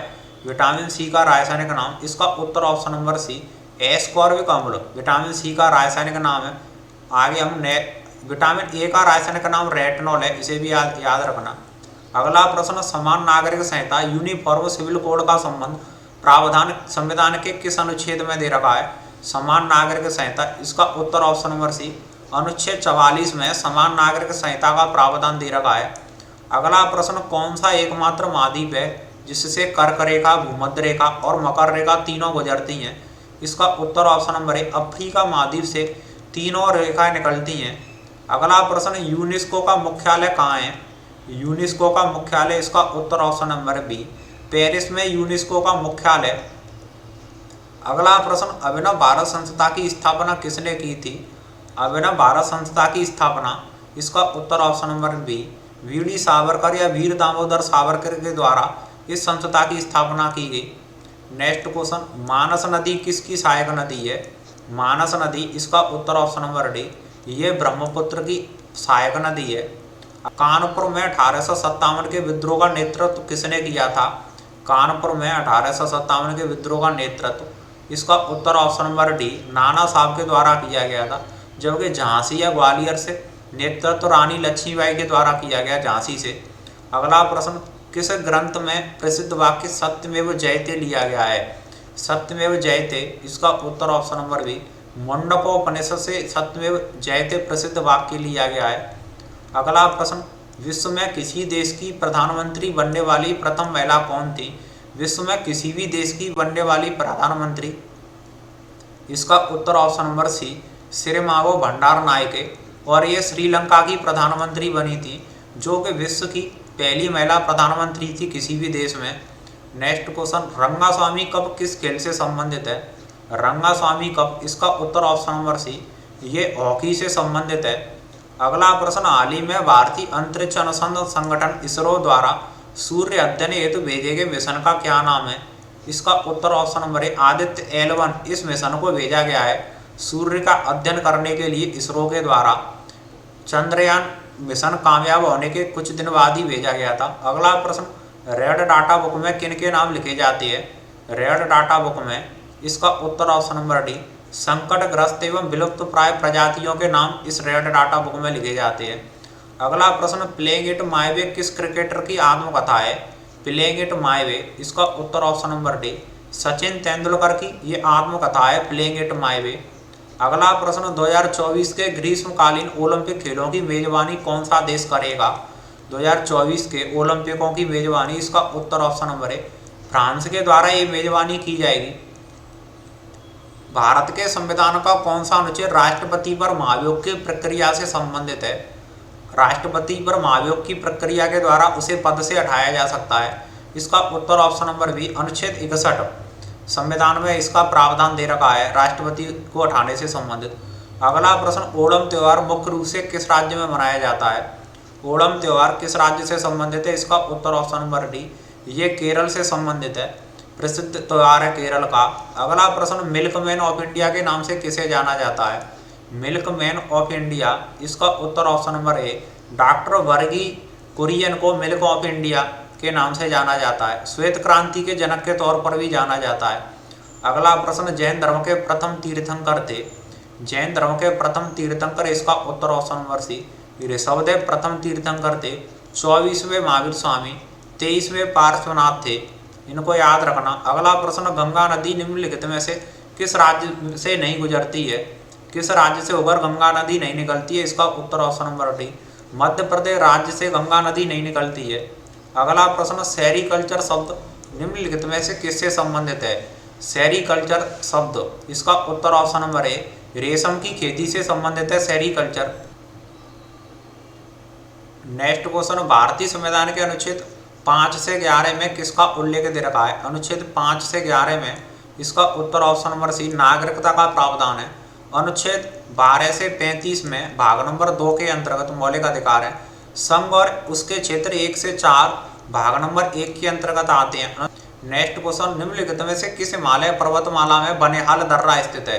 विटामिन सी का रासायनिक नाम, इसका उत्तर ऑप्शन नंबर सी, एस्कॉर्बिक अम्ल विटामिन सी का रासायनिक नाम है। आगे हम विटामिन ए का रासायनिक नाम रेटिनॉल है, इसे भी याद रखना। अगला प्रश्न, समान नागरिक संहिता यूनिफॉर्म सिविल कोड का संबंध प्रावधान संविधान के किस अनुच्छेद में दे रखा है? समान नागरिक संहिता, इसका उत्तर ऑप्शन नंबर सी, अनुच्छेद 44 में समान नागरिक संहिता का प्रावधान दे रखा है। अगला प्रश्न, कौन सा एकमात्र महाद्वीप है जिससे कर्क रेखा, भूमध्य रेखा और मकर रेखा तीनों गुजरती हैं? इसका उत्तर ऑप्शन नंबर ए अफ्रीका महाद्वीप से तीनों रेखाएं निकलती हैं। अगला प्रश्न, यूनेस्को का मुख्यालय कहाँ है? यूनेस्को का मुख्यालय, इसका उत्तर ऑप्शन नंबर बी पेरिस में यूनेस्को का मुख्यालय। अगला प्रश्न, अभिनव भारत संस्था की स्थापना किसने की थी? अभिनव भारत संस्था की स्थापना, इसका उत्तर option number B V D Savarkar या वीर दामोदर सावरकर के द्वारा इस संस्था की स्थापना की गई। नेक्स्ट क्वेश्चन, मानस नदी किसकी सहायक नदी है? मानस नदी, इसका उत्तर ऑप्शन नंबर डी ये ब्रह्मपुत्र की सहायक नदी है। कानपुर में 1857 के विद्रोह का नेतृत्व किसने किया था? कानपुर में 1857 के विद्रोह का नेतृत्व, इसका उत्तर ऑप्शन नंबर डी नाना साहब के द्वारा किया गया था। जबकि झांसी या ग्वालियर से नेतृत्व रानी लक्ष्मीबाई के द्वारा किया गया, झांसी से। अगला प्रश्न, किस ग्रंथ में प्रसिद्ध वाक्य सत्यमेव जयते लिया गया है? सत्यमेव जयते, इसका उत्तर ऑप्शन नंबर बी मुंडकोपनिषद से सत्यमेव जयते प्रसिद्ध वाक्य लिया गया है। अगला प्रश्न, विश्व में किसी देश की प्रधानमंत्री बनने वाली प्रथम महिला कौन थी? विश्व में किसी भी देश की बनने वाली प्रधानमंत्री, इसका उत्तर ऑप्शन नंबर सी सिरिमावो भंडारनायके, और ये श्रीलंका की प्रधानमंत्री बनी थी, जो कि विश्व की पहली महिला प्रधानमंत्री थी किसी भी देश में। नेक्स्ट क्वेश्चन, रंगास्वामी कप किस खेल से संबंधित है? रंगास्वामी कप, इसका उत्तर ऑप्शन नंबर सी ये हॉकी से संबंधित है। अगला प्रश्न, हाल ही में भारतीय अंतरिक्ष अनुसंधान संगठन इसरो द्वारा सूर्य अध्ययन हेतु भेजे गए मिशन का क्या नाम है? इसका उत्तर option number A Aditya L1 इस मिशन को भेजा गया है सूर्य का अध्ययन करने के लिए इसरो के द्वारा। चंद्रयान मिशन कामयाब होने के कुछ दिन बाद ही भेजा गया था। अगला प्रश्न, रेड डाटा बुक में किन के नाम लिखे जाते हैं? रेड डाटा बुक में, इसका उत्तर ऑप्शन नंबर डी संकटग्रस्त एवं विलुप्त प्राय प्रजातियों के नाम इस रेड डाटा बुक में लिखे जाते हैं। अगला प्रश्न, प्लेइंग इट माय वे किस क्रिकेटर की आत्मकथा है? प्लेइंग इट माय वे, इसका उत्तर option number D Sachin Tendulkar की ये आत्मकथा है प्लेइंग इट माय वे। अगला प्रश्न, 2024 के ग्रीष्मकालीन ओलंपिक खेलों की मेजबानी कौन सा देश करेगा? 2024 के ओलंपिकों की मेजबानी, इसका उत्तर ऑप्शन नंबर ए फ्रांस के द्वारा ये मेजबानी की जाएगी। भारत के संविधान का कौन सा अनुच्छेद राष्ट्रपति पर महाभियोग की प्रक्रिया से संबंधित है? राष्ट्रपति पर महाभियोग की प्रक्रिया के द्वारा उसे पद से हटाया जा सकता है। इसका उत्तर ऑप्शन नंबर बी अनुच्छेद 61 संविधान में इसका प्रावधान दे रखा है राष्ट्रपति को हटाने से संबंधित। अगला प्रश्न, ओणम त्यौहार मुख्य रूप से किस राज्य में मनाया जाता है? ओणम त्यौहार किस राज्य से संबंधित है? इसका उत्तर ऑप्शन नंबर डी ये केरल से संबंधित है, प्रसिद्ध त्यौहार है केरल का। अगला प्रश्न, मिल्कमैन ऑफ इंडिया के नाम से किसे जाना जाता है? मिल्कमैन ऑफ इंडिया, इसका उत्तर option number A doctor Verghese Kurien को मिल्क ऑफ इंडिया के नाम से जाना जाता है। श्वेत क्रांति के जनक के तौर पर भी जाना जाता है। अगला प्रश्न, जैन धर्म के प्रथम तीर्थंकर थे? जैन धर्म के प्रथम तीर्थंकर, इसका उत्तर ऑप्शन नंबर सी ऋषभदेव प्रथम तीर्थंकर थे। 24वें महावीर स्वामी, 23वें पार्श्वनाथ थे, इनको याद रखना। अगला प्रश्न, गंगा नदी निम्नलिखित में से किस राज्य से नहीं गुजरती है? किस राज्य से होकर गंगा नदी नहीं निकलती है? इसका उत्तर option number D Madhya Pradesh राज्य से गंगा नदी नहीं निकलती है। अगला प्रश्न, सेरीकल्चर शब्द निम्नलिखित में से किससे संबंधित है? सेरीकल्चर शब्द, इसका उत्तर ऑप्शन नंबर ए रेशम की खेती से संबंधित है सेरीकल्चर। नेक्स्ट क्वेश्चन, भारतीय संविधान के अनुच्छेद 5 से 11 में किसका उल्लेख दे रखा है? अनुच्छेद 5 से 11 में, इसका उत्तर ऑप्शन नंबर सी नागरिकता का प्रावधान है। अनुच्छेद 12 से 35 में भाग नंबर 2 के अंतर्गत मौलिक अधिकार है। संघ और उसके क्षेत्र 1 से 4 भाग नंबर 1 के अंतर्गत आते हैं। नेक्स्ट क्वेश्चन, निम्नलिखित में से किस हिमालय पर्वतमाला में बनिहाल दर्रा स्थित है?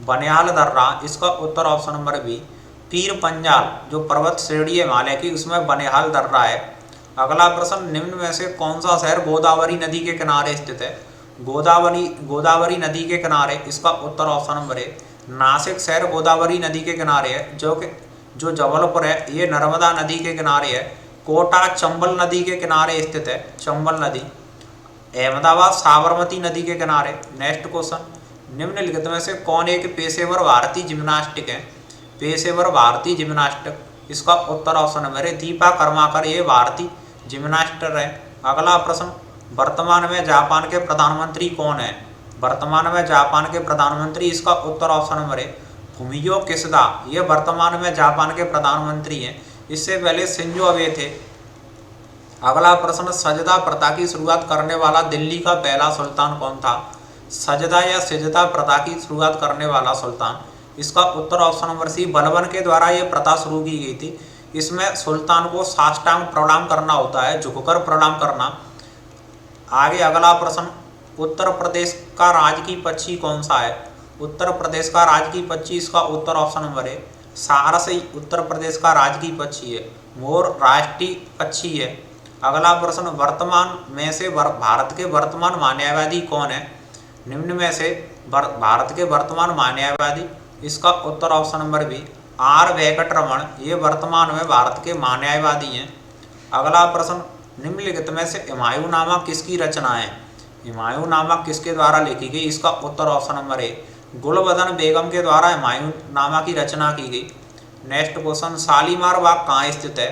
बनिहाल दर्रा, इसका उत्तर option number B Pir Panjal जो पर्वत श्रेणी है हिमालय की, उसमें बनिहाल दर्रा है। अगला प्रश्न, निम्न में से कौन सा शहर गोदावरी नदी के किनारे स्थित है? गोदावरी नदी के किनारे, इसका उत्तर ऑप्शन नंबर ए नासिक शहर गोदावरी नदी के किनारे है, जो जबलपुर है ये नर्मदा नदी के किनारे है। कोटा चंबल नदी के किनारे स्थित है, चंबल नदी। अहमदाबाद साबरमती नदी के किनारे। नेक्स्ट क्वेश्चन, निम्नलिखित में से कौन एक पेशेवर भारतीय जिम्नास्टिक है? पेशेवर भारतीय जिम्नास्टिक, इसका उत्तर ऑप्शन नंबर है दीपा कर्माकर, ये भारतीय जिम्नास्टर है। अगला प्रश्न, वर्तमान में जापान के प्रधानमंत्री कौन है? वर्तमान में जापान के प्रधानमंत्री, इसका उत्तर option number A Fumio Kishida, ये वर्तमान में जापान के प्रधानमंत्री हैं। इससे पहले शिंजो अबे थे। अगला प्रश्न, सजदा प्रथा की शुरुआत करने वाला दिल्ली का पहला सुल्तान कौन था? सजदा या सिजदा प्रथा की शुरुआत करने वाला सुल्तान, इसका उत्तर ऑप्शन नंबर सी बलबन के द्वारा ये प्रथा शुरू की गई थी। इसमें सुल्तान को साष्टांग प्रणाम करना होता है, झुककर प्रणाम करना। आगे अगला प्रश्न, उत्तर प्रदेश का राजकीय पक्षी कौन सा है? उत्तर प्रदेश का राजकीय पक्षी, इसका उत्तर ऑप्शन नंबर है सारस उत्तर प्रदेश का राजकीय पक्षी है। मोर राष्ट्रीय पक्षी है। अगला प्रश्न, वर्तमान में से भारत के वर्तमान मानववादी कौन है? निम्न में से भारत के वर्तमान मानववादी, इसका उत्तर option number B R Venkataraman, ये वर्तमान में भारत के मानववादी हैं। अगला प्रश्न, निम्नलिखित में से हुमायूंनामा किसकी रचना है? हुमायूंनामा किसके द्वारा लिखी गई? इसका उत्तर ऑप्शन नंबर ए गुलबदन बेगम के द्वारा हुमायूंनामा की रचना की गई। नेक्स्ट क्वेश्चन, शालीमार बाग कहाँ स्थित है?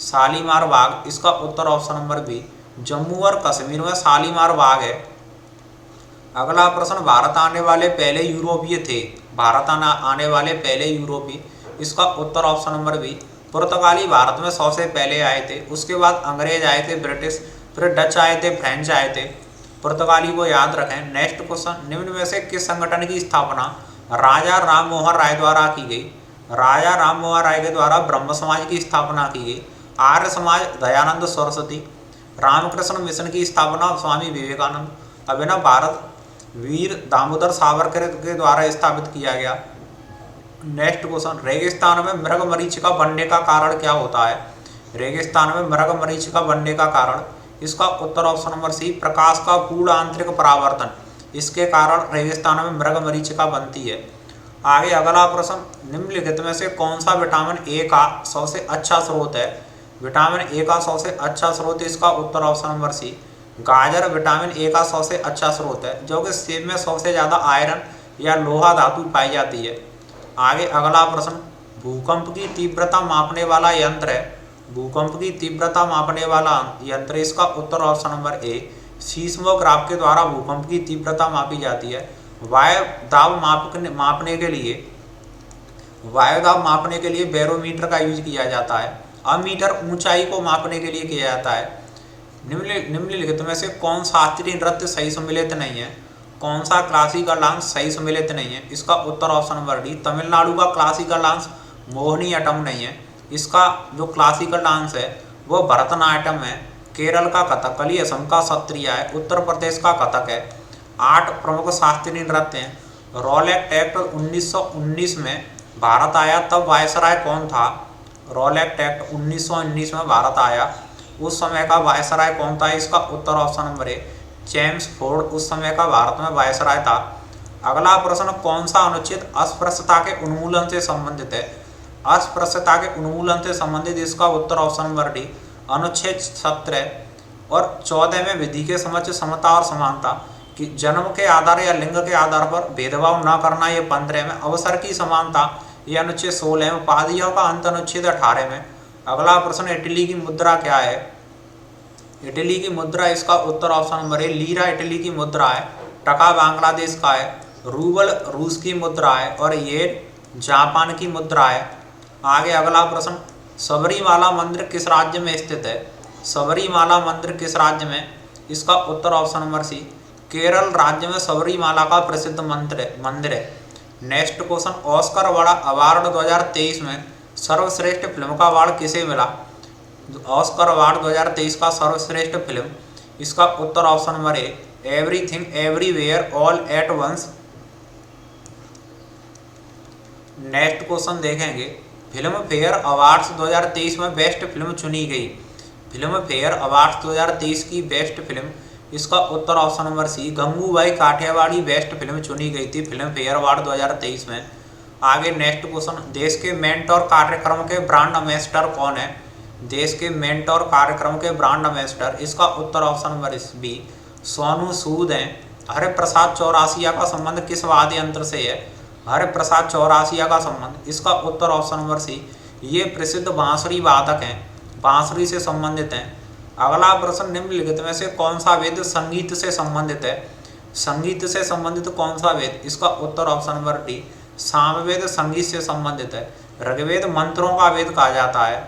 शालीमार बाग, इसका उत्तर ऑप्शन नंबर बी जम्मू और कश्मीर में शालीमार बाग है। अगला प्रश्न, भारत आने वाले पहले यूरोपीय थे? भारत आने वाले पहले यूरोपीय, इसका उत्तर ऑप्शन नंबर बी पुर्तगाली भारत में सबसे पहले आए थे। उसके बाद अंग्रेज आए थे, ब्रिटिश, फिर डच आए थे, फ्रेंच आए थे। पुर्तगाली को याद रखें। नेक्स्ट क्वेश्चन, निम्न में से किस संगठन की स्थापना राजा राम मोहन राय द्वारा की गई? राजा राम मोहन राय के द्वारा ब्रह्म समाज की स्थापना की गई। आर्य समाज दयानंद सरस्वती। रामकृष्ण मिशन की स्थापना स्वामी विवेकानंद। अभिनव भारत वीर दामोदर सावरकर के द्वारा स्थापित किया गया। नेक्स्ट क्वेश्चन, रेगिस्तान में मृगमरीचिका बनने का कारण क्या होता है? रेगिस्तान में मृगमरीचिका बनने का कारण, इसका उत्तर ऑप्शन नंबर सी प्रकाश का पूर्ण आंतरिक परावर्तन, इसके कारण रेगिस्तान में मृगमरीचिका बनती है। आगे अगला प्रश्न, निम्नलिखित में से कौन सा विटामिन ए का सबसे अच्छा स्रोत है? विटामिन ए का सबसे अच्छा स्रोत, इसका उत्तर ऑप्शन नंबर सी गाजर विटामिन ए का सबसे अच्छा स्रोत है, जो कि सेब में सबसे ज़्यादा आयरन या लोहा धातु पाई जाती है। आगे अगला प्रश्न, भूकंप की तीव्रता मापने वाला यंत्र है? भूकंप की तीव्रता मापने वाला यंत्र, इसका उत्तर ऑप्शन नंबर ए सीस्मोग्राफ के द्वारा भूकंप की तीव्रता मापी जाती है। वायु दाब मापने के लिए बैरोमीटर का यूज किया जाता है। अमीटर ऊंचाई को मापने के लिए किया जाता है। निम्नलिखित में से कौन शास्त्रीय नृत्य सही सम्मिलित नहीं है? कौन सा क्लासिकल डांस सही सम्मिलित नहीं है? इसका उत्तर ऑप्शन नंबर डी तमिलनाडु का क्लासिकल डांस मोहिनीअट्टम नहीं है। इसका जो क्लासिकल डांस है वो भरतनाट्यम है। केरल का कथकली, असम का सत्रिया है, उत्तर प्रदेश का कथक है। 8 प्रमुख शास्त्रीय नृत्य हैं। रॉलेट एक्ट 1919 में भारत आया, तब वायसराय कौन था? रॉलेट एक्ट 1919 में भारत आया, उस समय का वायसराय कौन था? इसका उत्तर option number A James Ford उस समय का भारत में वायसराय था। अगला प्रश्न, कौन सा अनुच्छेद अस्पृश्यता के उन्मूलन से संबंधित है? अस्पृश्यता के उन्मूलन से संबंधित, इसका उत्तर ऑप्शन नंबर डी अनुच्छेद 17 और 14 में विधि के समक्ष समता और समानता कि जन्म के आधार या लिंग के आधार पर भेदभाव न करना, ये 15 में। अवसर की समानता, ये अनुच्छेद 16 में। उपाधियों का अंत अनुच्छेद 18 में। अगला प्रश्न, इटली की मुद्रा क्या है? इटली की मुद्रा, इसका उत्तर option number A lira Italy की मुद्रा है। टका बांग्लादेश का है। रूबल रूस की मुद्रा है और ये जापान की मुद्रा है। आगे अगला प्रश्न, सबरीमाला मंदिर किस राज्य में स्थित है? सबरीमाला मंदिर किस राज्य में? इसका उत्तर ऑप्शन नंबर सी केरल राज्य में सबरीमाला का प्रसिद्ध मंदिर है। नेक्स्ट क्वेश्चन, ऑस्कर अवार्ड 2023 में सर्वश्रेष्ठ फिल्म का अवार्ड किसे मिला? ऑस्कर अवार्ड 2023 का सर्वश्रेष्ठ फिल्म, इसका उत्तर option number A everything everywhere all at once. Next question देखेंगे, फिल्म फेयर अवार्ड्स 2023 में बेस्ट फिल्म चुनी गई। फिल्म फेयर अवार्ड्स 2023 की बेस्ट फिल्म, इसका उत्तर option number C Gangubai Kathiawadi best film चुनी गई थी फिल्म फेयर अवार्ड 2023 में। आगे नेक्स्ट क्वेश्चन, देश के मेंटोर कार्यक्रम के ब्रांड एम्बेसडर कौन है? देश के मेंटोर कार्यक्रम के ब्रांड एम्बेसडर, इसका उत्तर option number B Sonu Sood हैं। हरिप्रसाद चौरासिया का संबंध किस वाद्य यंत्र से है? हरिप्रसाद चौरासिया का संबंध, इसका उत्तर ऑप्शन नंबर सी ये प्रसिद्ध बांसुरी वादक हैं, बांसुरी से संबंधित हैं। अगला प्रश्न, निम्नलिखित में से कौन सा वेद संगीत से संबंधित है? संगीत से संबंधित कौन सा वेद? इसका उत्तर ऑप्शन नंबर डी, सामवेद संगीत से संबंधित है। ऋग्वेद मंत्रों का वेद कहा जाता है।